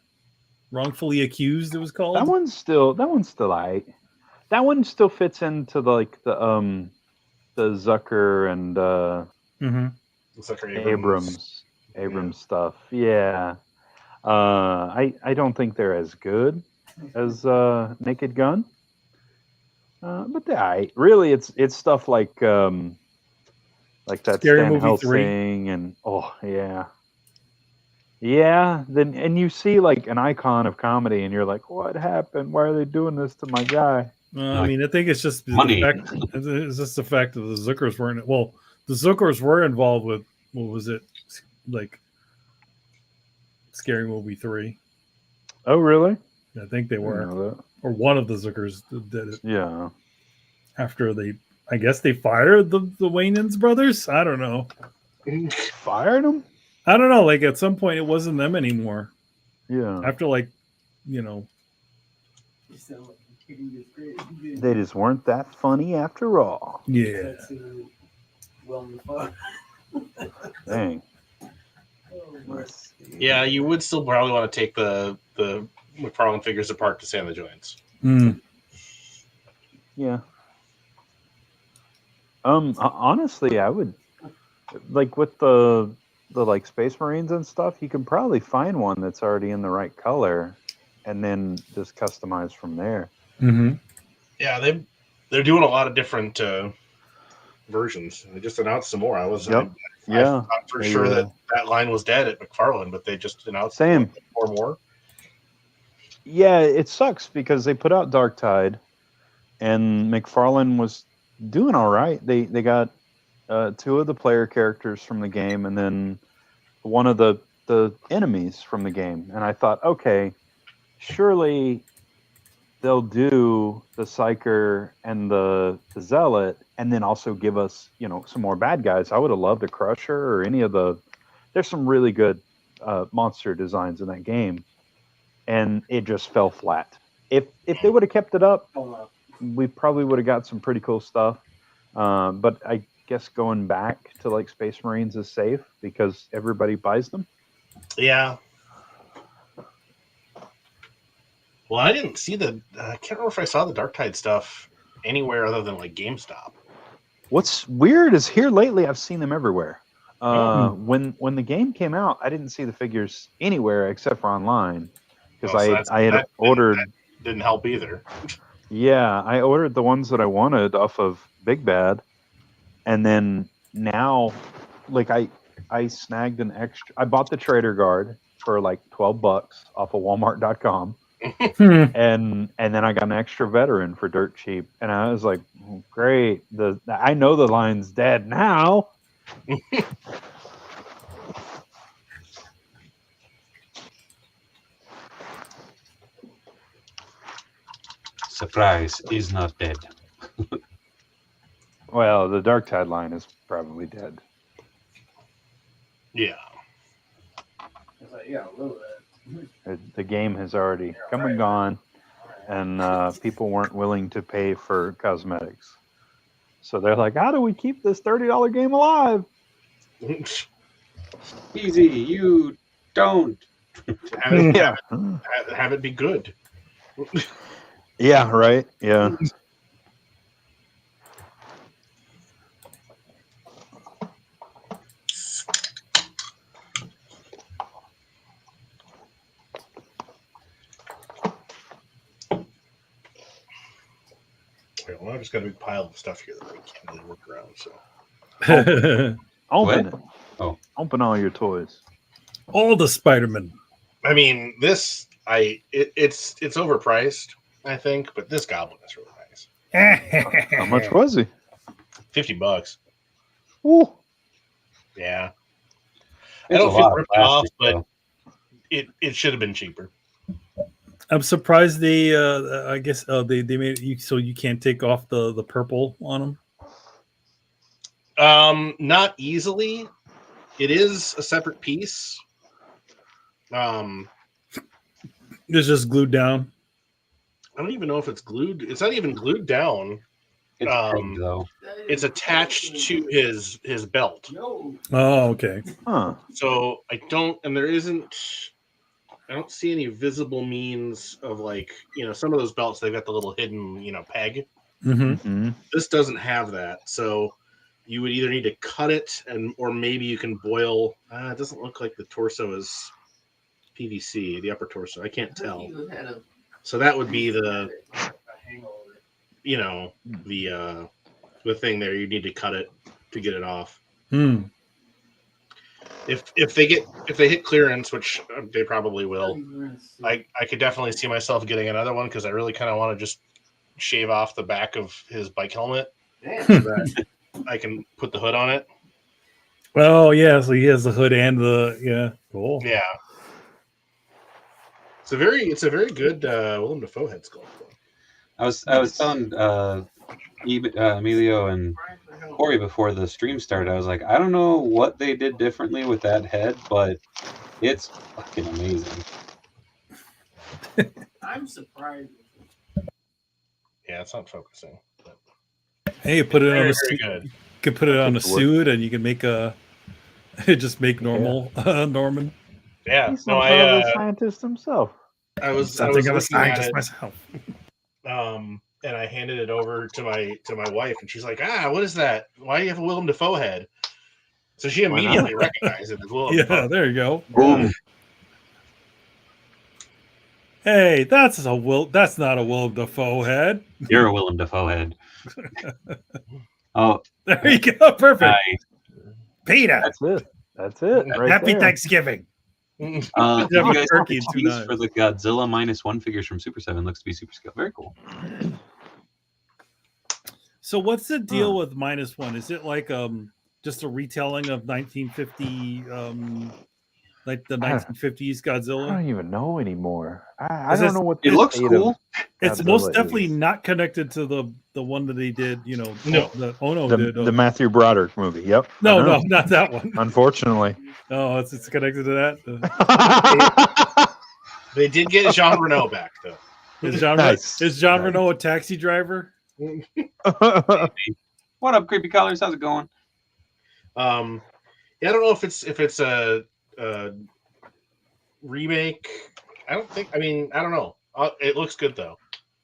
Wrongfully Accused. It was called. That one's still aight. That one still fits into the the Zucker and Zucker Abrams stuff. Yeah. I don't think they're as good as Naked Gun. But really it's stuff like that Scary Stan Movie Helsing 3. and then and you see like an icon of comedy and you're like, what happened? Why are they doing this to my guy? I mean, I think it's just Money. the fact. It's just the fact that the Zuckers weren't. Well, the Zuckers were involved with what was it, like Scary Movie 3. Oh, really? I think they I didn't were, know that. or one of the Zuckers did it. Yeah. After I guess they fired the Wayans brothers. I don't know. Fired them? I don't know. Like at some point, it wasn't them anymore. Yeah. After They just weren't that funny after all. Yeah. Dang. Yeah, you would still probably want to take the McFarland figures apart to sand the joints. Yeah. Honestly, I would like with the like Space Marines and stuff. You can probably find one that's already in the right color, and then just customize from there. Mm-hmm. Yeah, they're doing a lot of different versions. They just announced some more. I thought for sure that line was dead at McFarland, but they just announced 4 more. Yeah, it sucks because they put out Dark Tide, and McFarland was doing all right. They got 2 of the player characters from the game, and then one of the enemies from the game. And I thought, okay, surely they'll do the Psyker and the Zealot, and then also give us, some more bad guys. I would have loved a Crusher or any of the. There's some really good monster designs in that game, and it just fell flat. If they would have kept it up, we probably would have got some pretty cool stuff. But I guess going back to like Space Marines is safe because everybody buys them. Yeah. Well, I didn't see I can't remember if I saw the Dark Tide stuff anywhere other than like GameStop. What's weird is here lately I've seen them everywhere. When the game came out, I didn't see the figures anywhere except for online because I had ordered. That didn't help either. Yeah, I ordered the ones that I wanted off of Big Bad, and then now, like I snagged an extra. I bought the Trader Guard for like $12 off of Walmart.com. and then I got an extra veteran for dirt cheap, and I was like, great. I know the line's dead now. Surprise, is not dead. Well, the Dark Tide line is probably dead. Yeah. Yeah, a little bit. The game has already come and gone, and people weren't willing to pay for cosmetics. So they're like, how do we keep this $30 game alive? Easy, you don't. Have it be good. Yeah, right. Yeah. Well, I've just got a big pile of stuff here that I can't really work around. So Open it. Oh. Open all your toys. All the Spider-Man. I mean, it's overpriced, I think, but this Goblin is really nice. How much was he? $50. Ooh. Yeah. I It's don't a feel lot of ripped off, plastic, but though. it should have been cheaper. I'm surprised they. I guess they made it so you can't take off the purple on them. Not easily. It is a separate piece. It's just glued down. I don't even know if it's glued. It's not even glued down. It's pegged, though. It's attached to his belt. No. Oh, okay. Huh. So I don't see any visible means of some of those belts, they've got the little hidden, peg. Mm-hmm. Mm-hmm. This doesn't have that. So you would either need to cut it or maybe you can boil. It doesn't look like the torso is PVC, the upper torso. I can't tell. So that would be the thing there. You need to cut it to get it off. If they hit clearance, which they probably will, I could definitely see myself getting another one because I really kind of want to just shave off the back of his bike helmet so that I can put the hood on it. Oh yeah, so he has the hood and cool. Yeah, it's a very good Willem Dafoe head sculpt. I was telling Emilio and Corey before the stream started. I was like, I don't know what they did differently with that head, but it's fucking amazing. I'm surprised. Yeah, it's not focusing. But Hey, you put it on a very suit. good. You could put it on a suit, and you can make just make normal Norman. Yeah, He's no, a scientist himself. I was Something of a looking at scientist it, myself. and I handed it over to my wife, and she's like, what is that? Why do you have a Willem Dafoe head? So she immediately recognized it as Willem Dafoe. Yeah, there you go. Boom. Hey, that's not a Willem Dafoe head. You're a Willem Dafoe head. Oh, There you go. Perfect. nice. Peter. That's it. Right Happy there. Thanksgiving. You Yeah, guys turkey have and the tuna. tease for the Godzilla -1 figures from Super 7. Looks to be super scale. Very cool. So what's the deal with -1? Is it like just a retelling of 1950 like the 1950s I Godzilla? don't even know anymore. I Is don't this- know what It the looks state of cool. It's Godzilla most definitely is. not connected to the one that they did, No. the Ono did. The Matthew Broderick movie. Yep. I No, know. not that one. Unfortunately. Oh, it's connected to that. They did get Jean Reno back though. Is John Nice. Reno a taxi driver? What up, creepy colors? How's it going? Yeah, I don't know if it's a remake. I don't think. I don't know. It looks good though.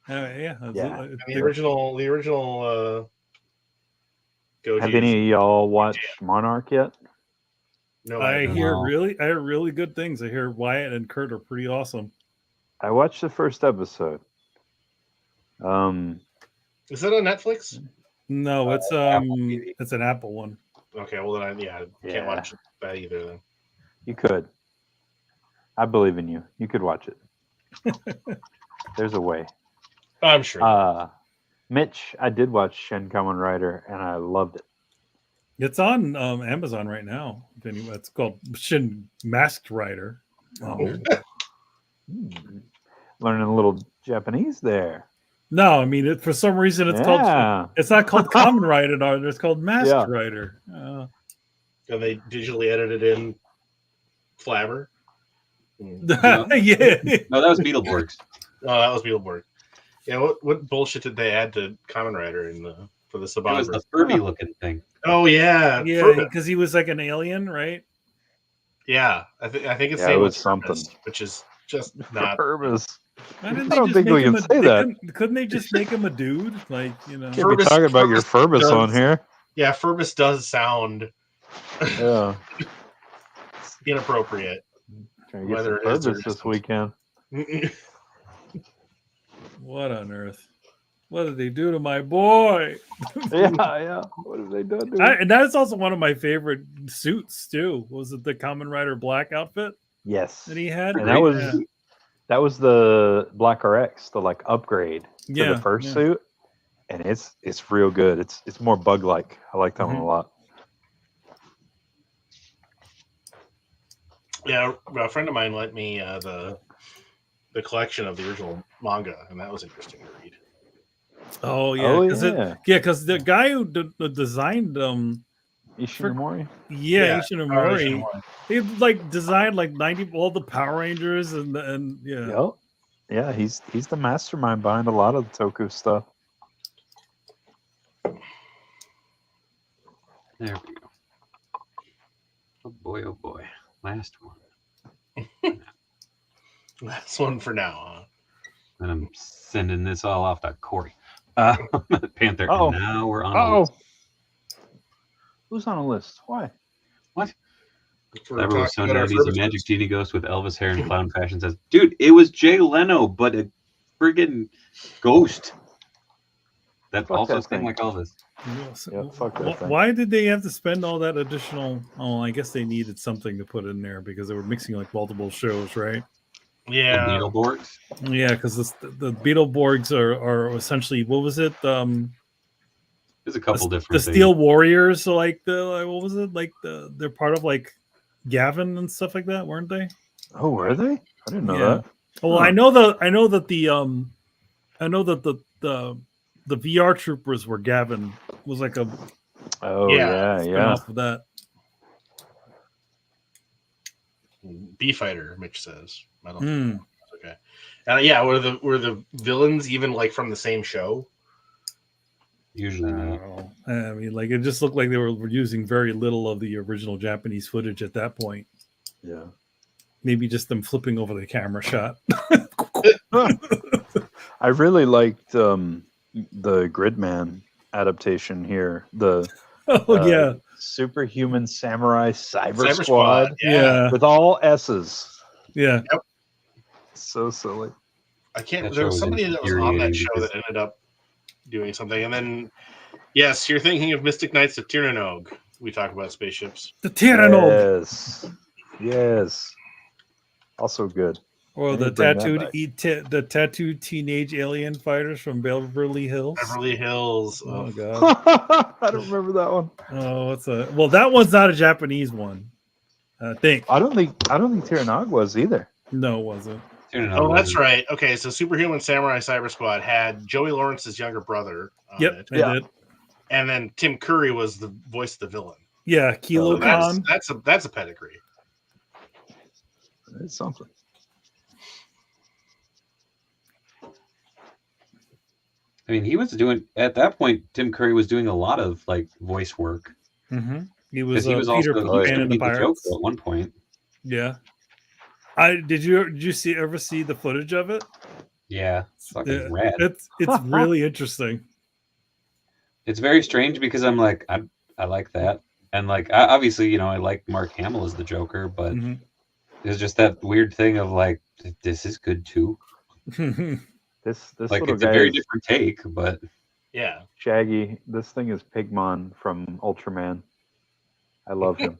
Yeah. Yeah. The original. Goji's. Have any of y'all watched Monarch yet? No, I haven't. hear No. really good things. I hear Wyatt and Kurt are pretty awesome. I watched the first episode. Is that on Netflix? No, it's it's an Apple one. Okay, well then I can't Yeah. watch that either. Then You could. I believe in you. You could watch it. There's a way. I'm sure. Mitch, I did watch Shin Kamen Rider and I loved it. It's on Amazon right now. Anyway, it's called Shin Masked Rider. Learning a little Japanese there. No, I mean for some reason it's called. It's not called Kamen Rider. It's called Masked Rider. And they digitally edited in Flabber. Yeah. No, that was Beetleborgs. Oh, that was Beetleborg. Yeah, what bullshit did they add to Kamen Rider for the It Saban? was the Furby looking thing. Oh yeah, Yeah, Furby. because he was like an alien, right? Yeah. I think its Yeah, name it was was something. Furbus, which is just not. Furbus. Why didn't I they don't just think we make him can say that. Couldn't they just make him a dude? Like, Can't Furbus- be talking about your Furbus Furbus on does- here. Yeah, Furbus does sound Yeah. inappropriate. Trying to get Whether some it is or Furbus this isn't. weekend. what on earth? What did they do to my boy? Yeah. What have they done to him? And that's also one of my favorite suits too. Was it the Kamen Rider black outfit Yes. that he had? And that was the Black RX, the like upgrade to the first suit, and it's real good. It's more bug like. I like that one a lot. Yeah, a friend of mine lent me the collection of the original manga, and that was interesting to read. Oh yeah, Oh, because yeah. because the guy who designed Ishinomori. Ishinomori, he like designed like 90 all the Power Rangers and yeah. Yep. Yeah, he's the mastermind behind a lot of the Toku stuff. There we go. Oh boy. Last one. That's one for now. And I'm sending this all off to Corey. Panther. Uh-oh. Now we're on. Oh, Who's on a list? Why? What? We're Clever was so talking about our 90s. A services. Magic Genie Ghost with Elvis hair and clown fashion says, dude, it was Jay Leno, but a friggin' ghost that Fuck also that sang thing. like Elvis. Yes. Yeah, fuck that thing. Why did they have to spend all that additional? Oh, I guess they needed something to put in there because they were mixing like multiple shows, right? The Yeah. Beetleborgs. Yeah, because the Beetleborgs are essentially, what was it? There's a couple The different Steel things. Warriors, so like what was it? Like they're part of like Gavin and stuff like that, weren't they? Oh, were they? I didn't know Yeah. that. Well, Huh. I know that the VR troopers were Gavin was like a Oh, Yeah. yeah. off of that. B-Fighter, Mitch says. I don't Hmm. know. Okay. Yeah, were the villains even like from the same show? Usually I not. don't know. I mean, like it just looked like they were using very little of the original Japanese footage at that point. Yeah. Maybe just them flipping over the camera shot. I really liked the Gridman adaptation here. The Oh yeah, Superhuman Samurai Cyber, Cyber Squad yeah, with all S's. yeah. So silly. I can't. That There was show was somebody that was on that infuriating show because- that ended up doing something, and then yes, you're thinking of Mystic Knights of Tirnanog. We talk about spaceships. The Tyrannog, Yes. Also good. or I the need to bring that the tattooed teenage alien fighters from Beverly Hills. Beverly Hills. Oh Ugh. god. I don't remember that one. Oh, well, that one's not a Japanese one. I think. I don't think Tyrannog was either. No, it wasn't. Oh, that's right. Okay, so Superhuman Samurai Cyber Squad had Joey Lawrence's younger brother on Yep, it, I Yeah. did. and then Tim Curry was the voice of the villain. Yeah, Kilo Oh, Khan. That's a pedigree. It's something. I mean, he was doing at that point. Tim Curry was doing a lot of like voice work Mm-hmm. He because was, he was Peter also Pan and the the Joker Pirates. at one point. Yeah. Did you ever see the footage of it? Yeah, it's fucking Yeah, rad. It's really interesting. It's very strange because I'm like I like that, and like obviously I like Mark Hamill as the Joker, but Mhm. there's just that weird thing of like this is good too. This Like little it's a guy very is different take, but Yeah. Shaggy. This thing is Pigmon from Ultraman. I love him.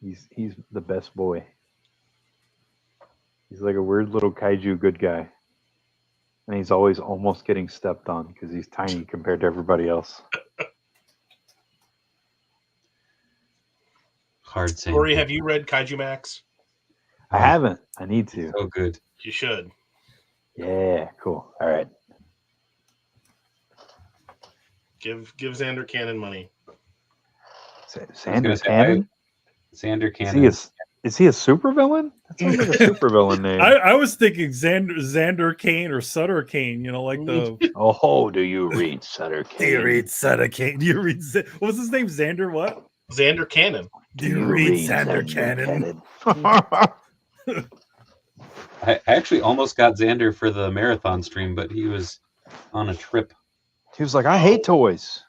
He's the best boy. He's like a weird little kaiju good guy. And he's always almost getting stepped on because he's tiny compared to everybody else. hard saying. Corey, have you read Kaiju Max? I haven't. I need to. So good. You should. Yeah, cool. All right. Give Xander Cannon money. Sander say, Cannon? Xander Is Cannon. he a supervillain? That sounds like a supervillain name. I was thinking Xander Kane or Sutter Kane, like the Oh, do you read Sutter Kane? Do you read Sutter Kane? Do you read what was his name? Xander what? Xander Cannon. Do you read Xander Cannon? I actually almost got Xander for the marathon stream, but he was on a trip. He was like, I hate toys.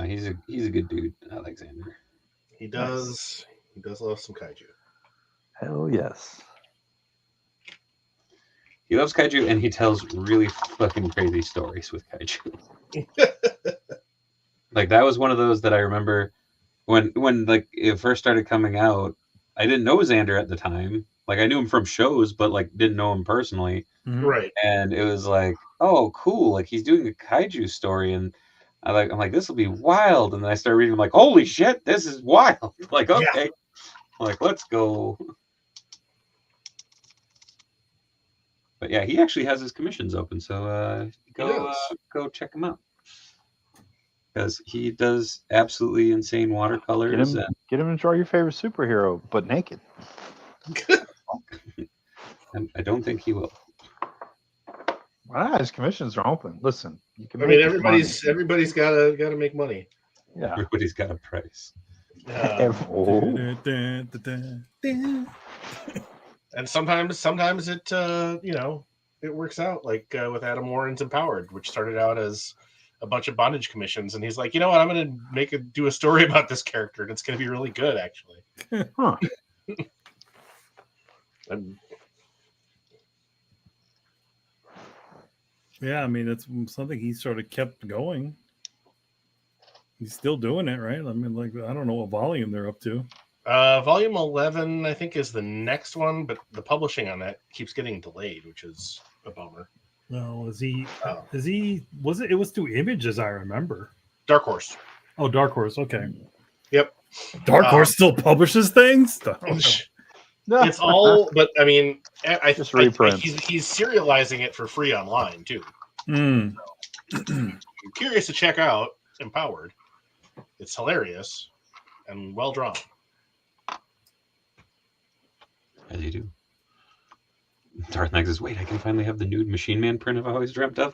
He's a good dude, Alexander. He does love some kaiju. Hell yes. He loves kaiju, and he tells really fucking crazy stories with kaiju. Like that was one of those that I remember when like it first started coming out. I didn't know Xander at the time. Like I knew him from shows, but like didn't know him personally. Mhm. Right. And it was like, oh, cool! Like he's doing a kaiju story, and I'm like, this will be wild. And then I started reading, I'm like, holy shit, this is wild! Like, okay, like let's go. But yeah, he actually has his commissions open, so go check him out because he does absolutely insane watercolors. Get him to draw your favorite superhero, but naked. And I don't think he will. His commissions are open. Listen, you can. I mean, everybody's gotta make money. Yeah. Everybody's got a price. Oh. And sometimes it it works out like with Adam Warren's Empowered, which started out as a bunch of bondage commissions, and he's like, you know what, I'm going to do a story about this character, and it's going to be really good, actually. Huh. Yeah, I mean, it's something he sort of kept going. He's still doing it, right? I mean, like, I don't know what volume they're up to. Volume 11, I think, is the next one, but the publishing on that keeps getting delayed, which is a bummer. No, is he? Was it? It was through Image, as I remember. Dark Horse. Oh, Dark Horse. Okay. Yep. Dark Horse still publishes things. It's all, but I mean, Just reprint. He's serializing it for free online too. Mm. I'm curious to check out Empowered. It's hilarious and well drawn. As you do. Darth Max says, wait, I can finally have the nude Machine Man print I've always dreamt of.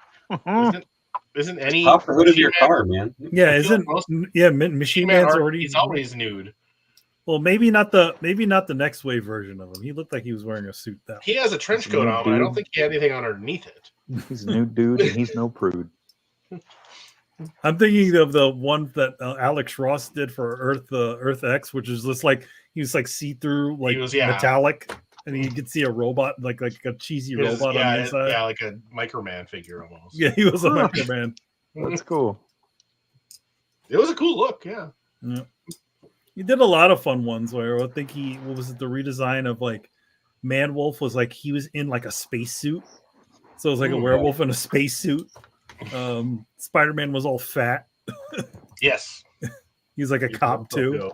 Isn't any Pop the hood of your car, man. Yeah, isn't Machine Man's already? He's always nude. Well, maybe not the next wave version of him. He looked like he was wearing a suit. He has a trench coat on, but I don't think he had anything underneath it. He's a new dude, and he's no prude. I'm thinking of the one that Alex Ross did for Earth X, which is just like he was like see-through, like metallic, and you could see a robot, like a cheesy robot on the inside. Yeah, like a Microman figure almost. Yeah, he was a Microman. That's cool. It was a cool look, yeah. He did a lot of fun ones where I think what was it, the redesign of like Man Wolf was like he was in like a spacesuit. So it was like a werewolf in a spacesuit. Spider-Man was all fat. Yes. He's like a cop too.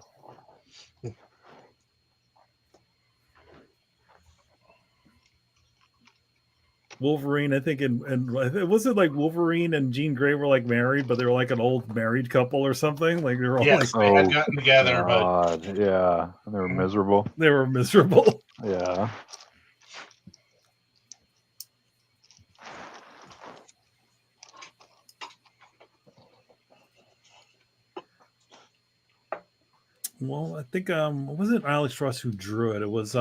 Wolverine, I think, and was it like Wolverine and Jean Grey were like married, but they were like an old married couple or something? Like they were all they had gotten together, but yeah, and they were miserable. They were miserable. Yeah. Well, I think was it Alex Ross who drew it? It was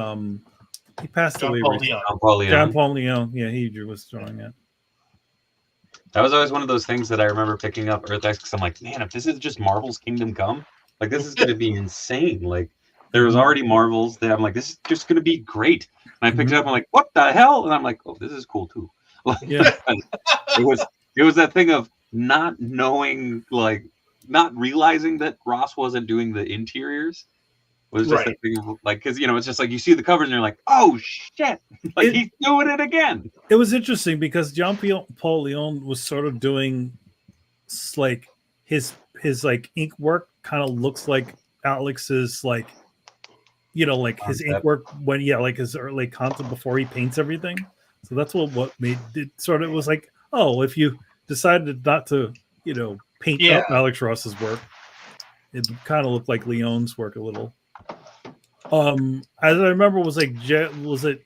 he passed away. John Paul Leon. Yeah, he was drawing it. That was always one of those things that I remember picking up Earth X because I'm like, man, if this is just Marvel's Kingdom Come, like this is going to be insane. Like there was already Marvels that I'm like, this is just going to be great. And I picked it up. I'm like, what the hell? And I'm like, oh, this is cool too. Like, yeah. It was that thing of not knowing, like not realizing that Ross wasn't doing the interiors. It was just that thing of, like, because it's just like you see the covers and you're like, oh shit, like he's doing it again. It was interesting because John Paul Leon was sort of doing like his like ink work kind of looks like Alex's, like like his ink work when like his early concept before he paints everything. So that's what made it sort of, it was like, oh, if you decided not to paint up Alex Ross's work, it kind of looked like Leon's work a little. As I remember, was like there was like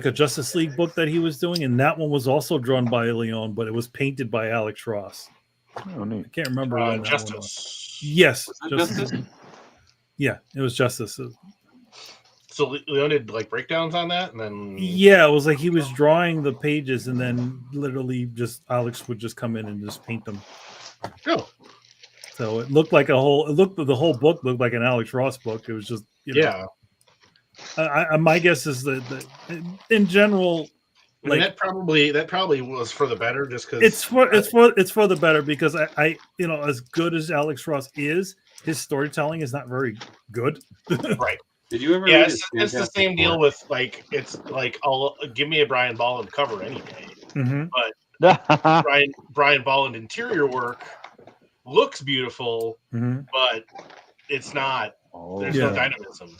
a Justice League book that he was doing, and that one was also drawn by Leon, but it was painted by Alex Ross. Oh, neat. I can't remember when Justice. That one was. Yes, Justice. Yeah, it was Justice. So Leon did like breakdowns on that, and then it was like he was drawing the pages, and then literally just Alex would just come in and just paint them. Oh. So it looked like the whole book looked like an Alex Ross book. It was just my guess is that in general, like that probably was for the better, just because it's for the better, because I as good as Alex Ross is, his storytelling is not very good. Right. Did you ever? Yeah, it's the same deal with like it's like I'll give me a Brian Bolland cover any day, but Brian Bolland interior work looks beautiful, but it's not. There's no dynamism.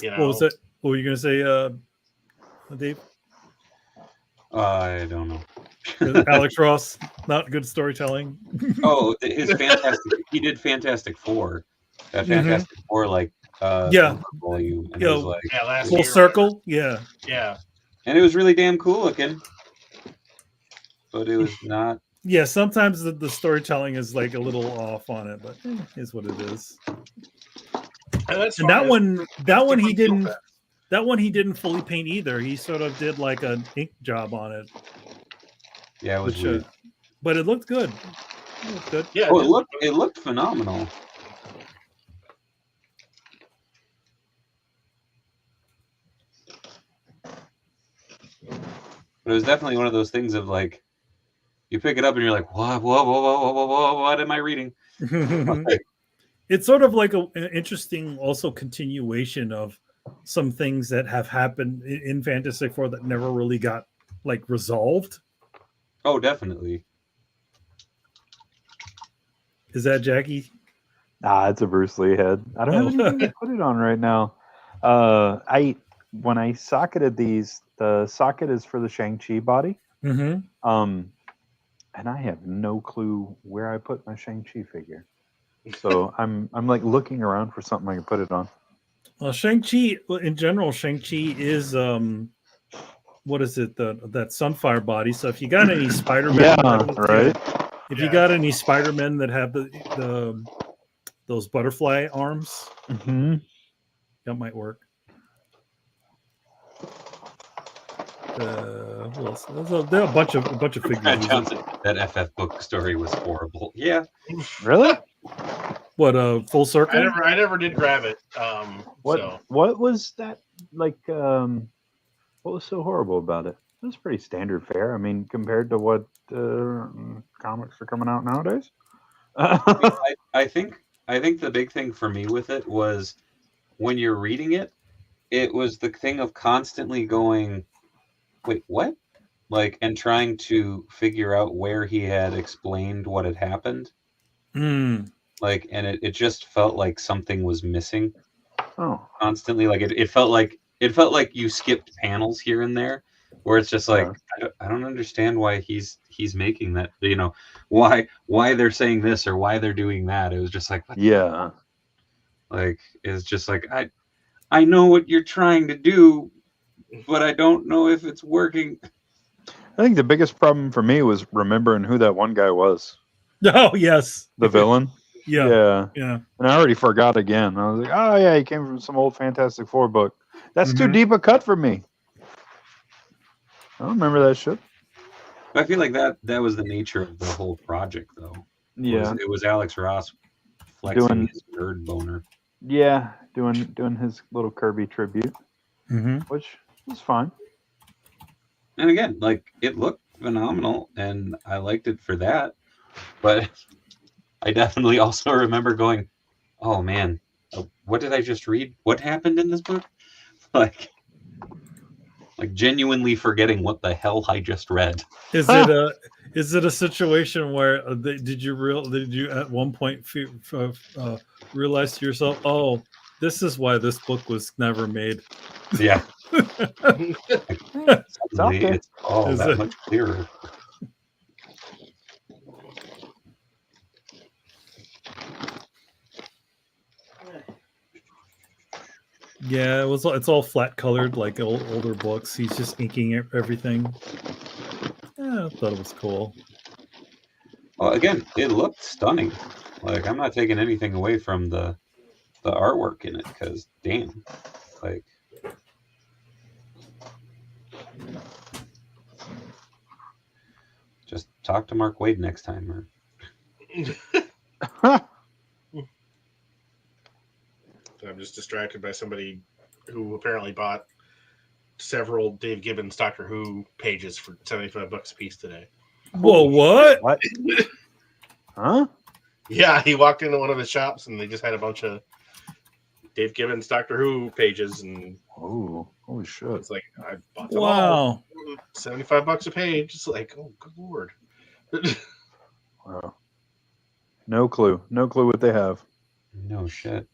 What was that? What were you gonna say, Dave? I don't know. Alex Ross, not good storytelling. His Fantastic. He did Fantastic Four. That Fantastic Four, like volume. And it was like last Full year, Circle. Yeah. And it was really damn cool looking, but it was not. Yeah, sometimes the storytelling is like a little off on it, but is what it is. And that one he didn't. That one he didn't fully paint either. He sort of did like an ink job on it. Yeah, it was weird. But it looked good. It looked good. Yeah, Oh, it looked phenomenal. But it was definitely one of those things of like, you pick it up and you're like, what am I reading? It's sort of like an interesting also continuation of some things that have happened in Fantastic Four that never really got like resolved. Oh, definitely. Is that Jackie? It's a Bruce Lee head. I don't have anything to put it on right now. When I socketed these, the socket is for the Shang-Chi body. Mm-hmm. And I have no clue where I put my Shang-Chi figure. So I'm like looking around for something I can put it on. Well, Shang-Chi, in general, Shang-Chi is what is it? That Sunfire body. So if you got any Spider-Man, right. If you got any Spider-Men that have those butterfly arms, that might work. There are a bunch of figures. Johnson, that FF book story was horrible. Yeah. Really? What full circle? I never did grab it. What was that like? What was so horrible about it? It was pretty standard fare. I mean, compared to what comics are coming out nowadays. I think the big thing for me with it was when you're reading it, it was the thing of constantly going, wait, what? Like, and trying to figure out where he had explained what had happened. Like, and it just felt like something was missing. Constantly. Like it felt like you skipped panels here and there where it's just like, I don't understand why he's making that, why they're saying this or why they're doing that. It was just like, what? Yeah. Like, it's just like, I know what you're trying to do, but I don't know if it's working. I think the biggest problem for me was remembering who that one guy was. Oh, yes. The villain. Yeah. And I already forgot again. I was like, oh, yeah, he came from some old Fantastic Four book. That's too deep a cut for me. I don't remember that shit. I feel like that was the nature of the whole project, though. Yeah. It was Alex Ross flexing his nerd boner. Yeah, doing his little Kirby tribute, which was fine. And again, like, it looked phenomenal, and I liked it for that. But I definitely also remember going, oh, man, what did I just read? What happened in this book? Like genuinely forgetting what the hell I just read. Is it a situation where did you at one point realize to yourself, oh, this is why this book was never made? Yeah. Okay. It's all that much clearer. Yeah, it's all flat colored like older books. He's just inking everything. Yeah, I thought it was cool. Well, again, it looked stunning. Like, I'm not taking anything away from the artwork in it, because damn, like, just talk to Mark Waid next time, or I'm just distracted by somebody who apparently bought several Dave Gibbons Doctor Who pages for $75 a piece today. Whoa, what? What? Huh? Yeah, he walked into one of the shops and they just had a bunch of Dave Gibbons Doctor Who pages, and Oh, holy shit! it's like, I bought them all. Wow. $75 a page. It's like, oh, good lord. Wow. No clue what they have. no shit.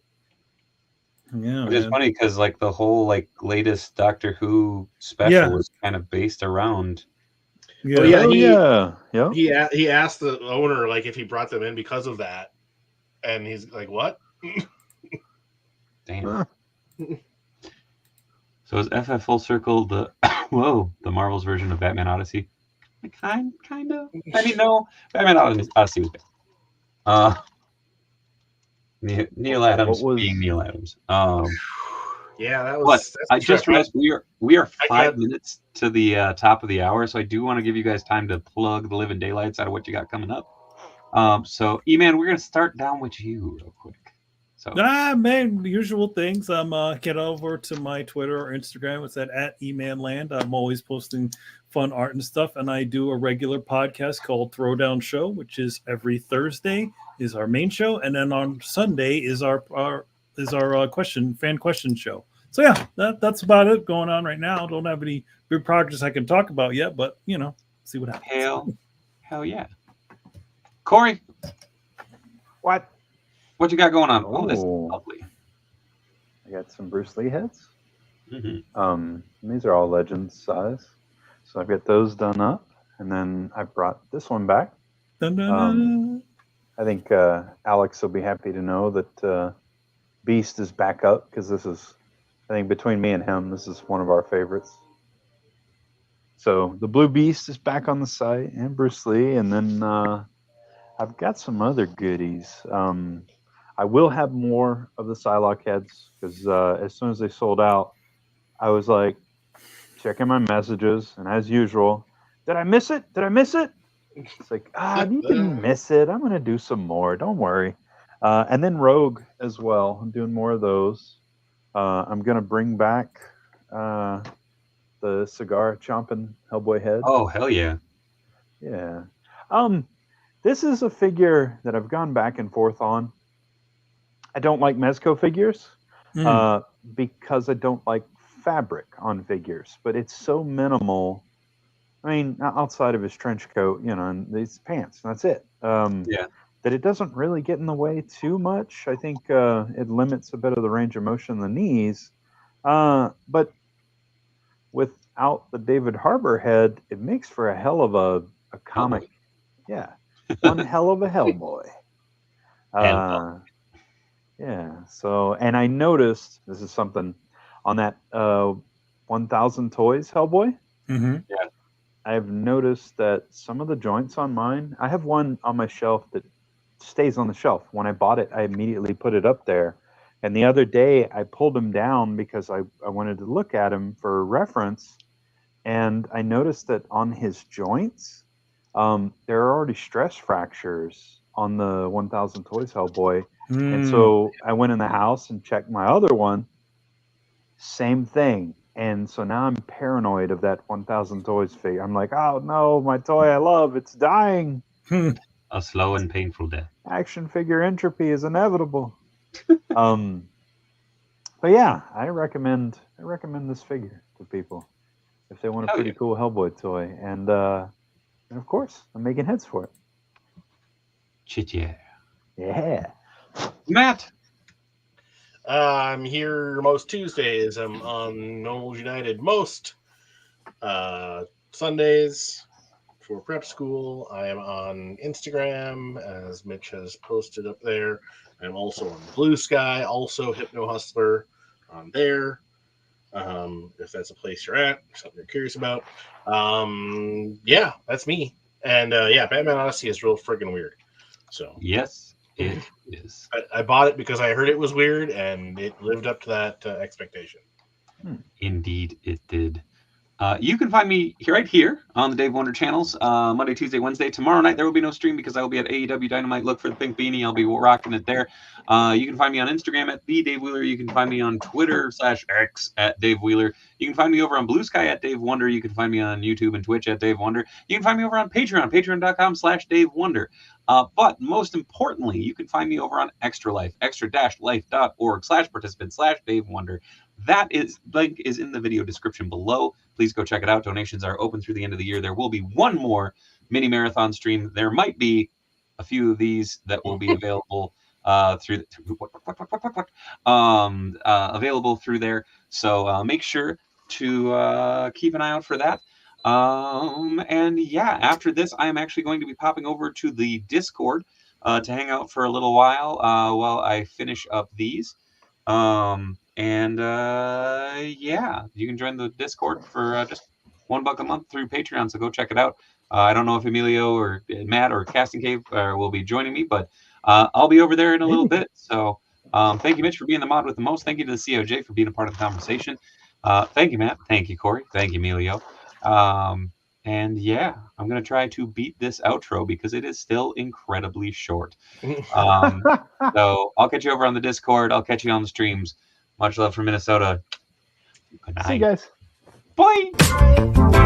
Yeah, It's funny because like the whole like latest Doctor Who special was kind of based around. Yeah. He asked the owner like if he brought them in because of that, and he's like, "What?" Damn. So is FF Full Circle the Marvel's version of Batman Odyssey? Kind of. I mean, no, Batman Odyssey was bad. Neil Adams being Neil Adams. Yeah, Yeah, that But was. I just realized we are I 5 got- minutes to the top of the hour, so I do want to give you guys time to plug the living daylights out of what you got coming up. So, E-Man, we're gonna start down with you real quick. So, Man, the usual things. Get over to my Twitter or Instagram. It's at emanland. I'm always posting fun art and stuff, and I do a regular podcast called Throwdown Show, which is every Thursday is our main show, and then on Sunday is our fan question show. So yeah, that's about it going on right now. Don't have any big projects I can talk about yet, but see what happens. hell yeah, Corey, What? what you got going on? Oh, this is Oh. lovely. I got some Bruce Lee heads. Mm-hmm. These are all Legends size. So I've got those done up. And then I brought this one back. Dun, dun, dun. I think Alex will be happy to know that Beast is back up because this is, I think between me and him, this is one of our favorites. So the Blue Beast is back on the site and Bruce Lee. And then I've got some other goodies. I will have more of the Psylocke heads because as soon as they sold out, I was like checking my messages. And as usual, did I miss it? Did I miss it? It's like, you didn't miss it. I'm going to do some more. Don't worry. And then Rogue as well. I'm doing more of those. I'm going to bring back the cigar chomping Hellboy head. Oh, hell yeah. Yeah. This is a figure that I've gone back and forth on. I don't like Mezco figures because I don't like fabric on figures, but it's so minimal. I mean, outside of his trench coat, and these pants, that's it. That it doesn't really get in the way too much. I think it limits a bit of the range of motion in the knees. But without the David Harbour head, it makes for a hell of a comic. Yeah. One hell of a Hellboy. Yeah. So, and I noticed, this is something on that 1000 Toys Hellboy. Mm-hmm. Yeah. I've noticed that some of the joints on mine, I have one on my shelf that stays on the shelf. When I bought it, I immediately put it up there. And the other day I pulled him down because I wanted to look at him for reference. And I noticed that on his joints, there are already stress fractures on the 1000 Toys Hellboy. And so I went in the house and checked my other one. Same thing. And so now I'm paranoid of that 1000 Toys figure. I'm like, oh no, my toy I love, it's dying. A slow and painful death. Action figure entropy is inevitable. But yeah, I recommend this figure to people if they want a pretty cool Hellboy toy. And of course, I'm making heads for it. Shit, yeah. Yeah. Matt. I'm here most Tuesdays. I'm on Knowles United most Sundays for prep school. I am on Instagram, as Mitch has posted up there. I'm also on Blue Sky, also Hypno Hustler on there. If that's a place you're at, something you're curious about. Yeah, that's me. And yeah, Batman Odyssey is real friggin' weird. So Yes, it is. I bought it because I heard it was weird, and it lived up to that expectation. Indeed, it did. You can find me right here on the Dave Wonder channels, Monday, Tuesday, Wednesday. Tomorrow night, there will be no stream because I will be at AEW Dynamite. Look for the pink beanie. I'll be rocking it there. You can find me on Instagram at @TheDaveWheeler. You can find me on Twitter /X at Dave Wheeler. You can find me over on Blue Sky at Dave Wonder. You can find me on YouTube and Twitch at Dave Wonder. You can find me over on Patreon, patreon.com/Dave Wonder. But most importantly, you can find me over on Extra Life, extra-life.org/participant/Dave Wonder. That link is in the video description below. Please go check it out. Donations are open through the end of the year. There will be one more mini marathon stream. There might be a few of these that will be available available through there. So make sure to keep an eye out for that. And yeah, after this, I am actually going to be popping over to the Discord to hang out for a little while I finish up these. Yeah, you can join the Discord for just $1 a month through Patreon, so go check it out. I don't know if Emilio or Matt or Casting Cave will be joining me, but I'll be over there in a little bit. So Thank you, Mitch, for being the mod with the most. Thank you to the COJ for being a part of the conversation. Thank you, Matt. Thank you, Corey. Thank you, Emilio. And yeah, I'm going to try to beat this outro because it is still incredibly short. So I'll catch you over on the Discord. I'll catch you on the streams. Much love from Minnesota. Good night. See you guys. Bye.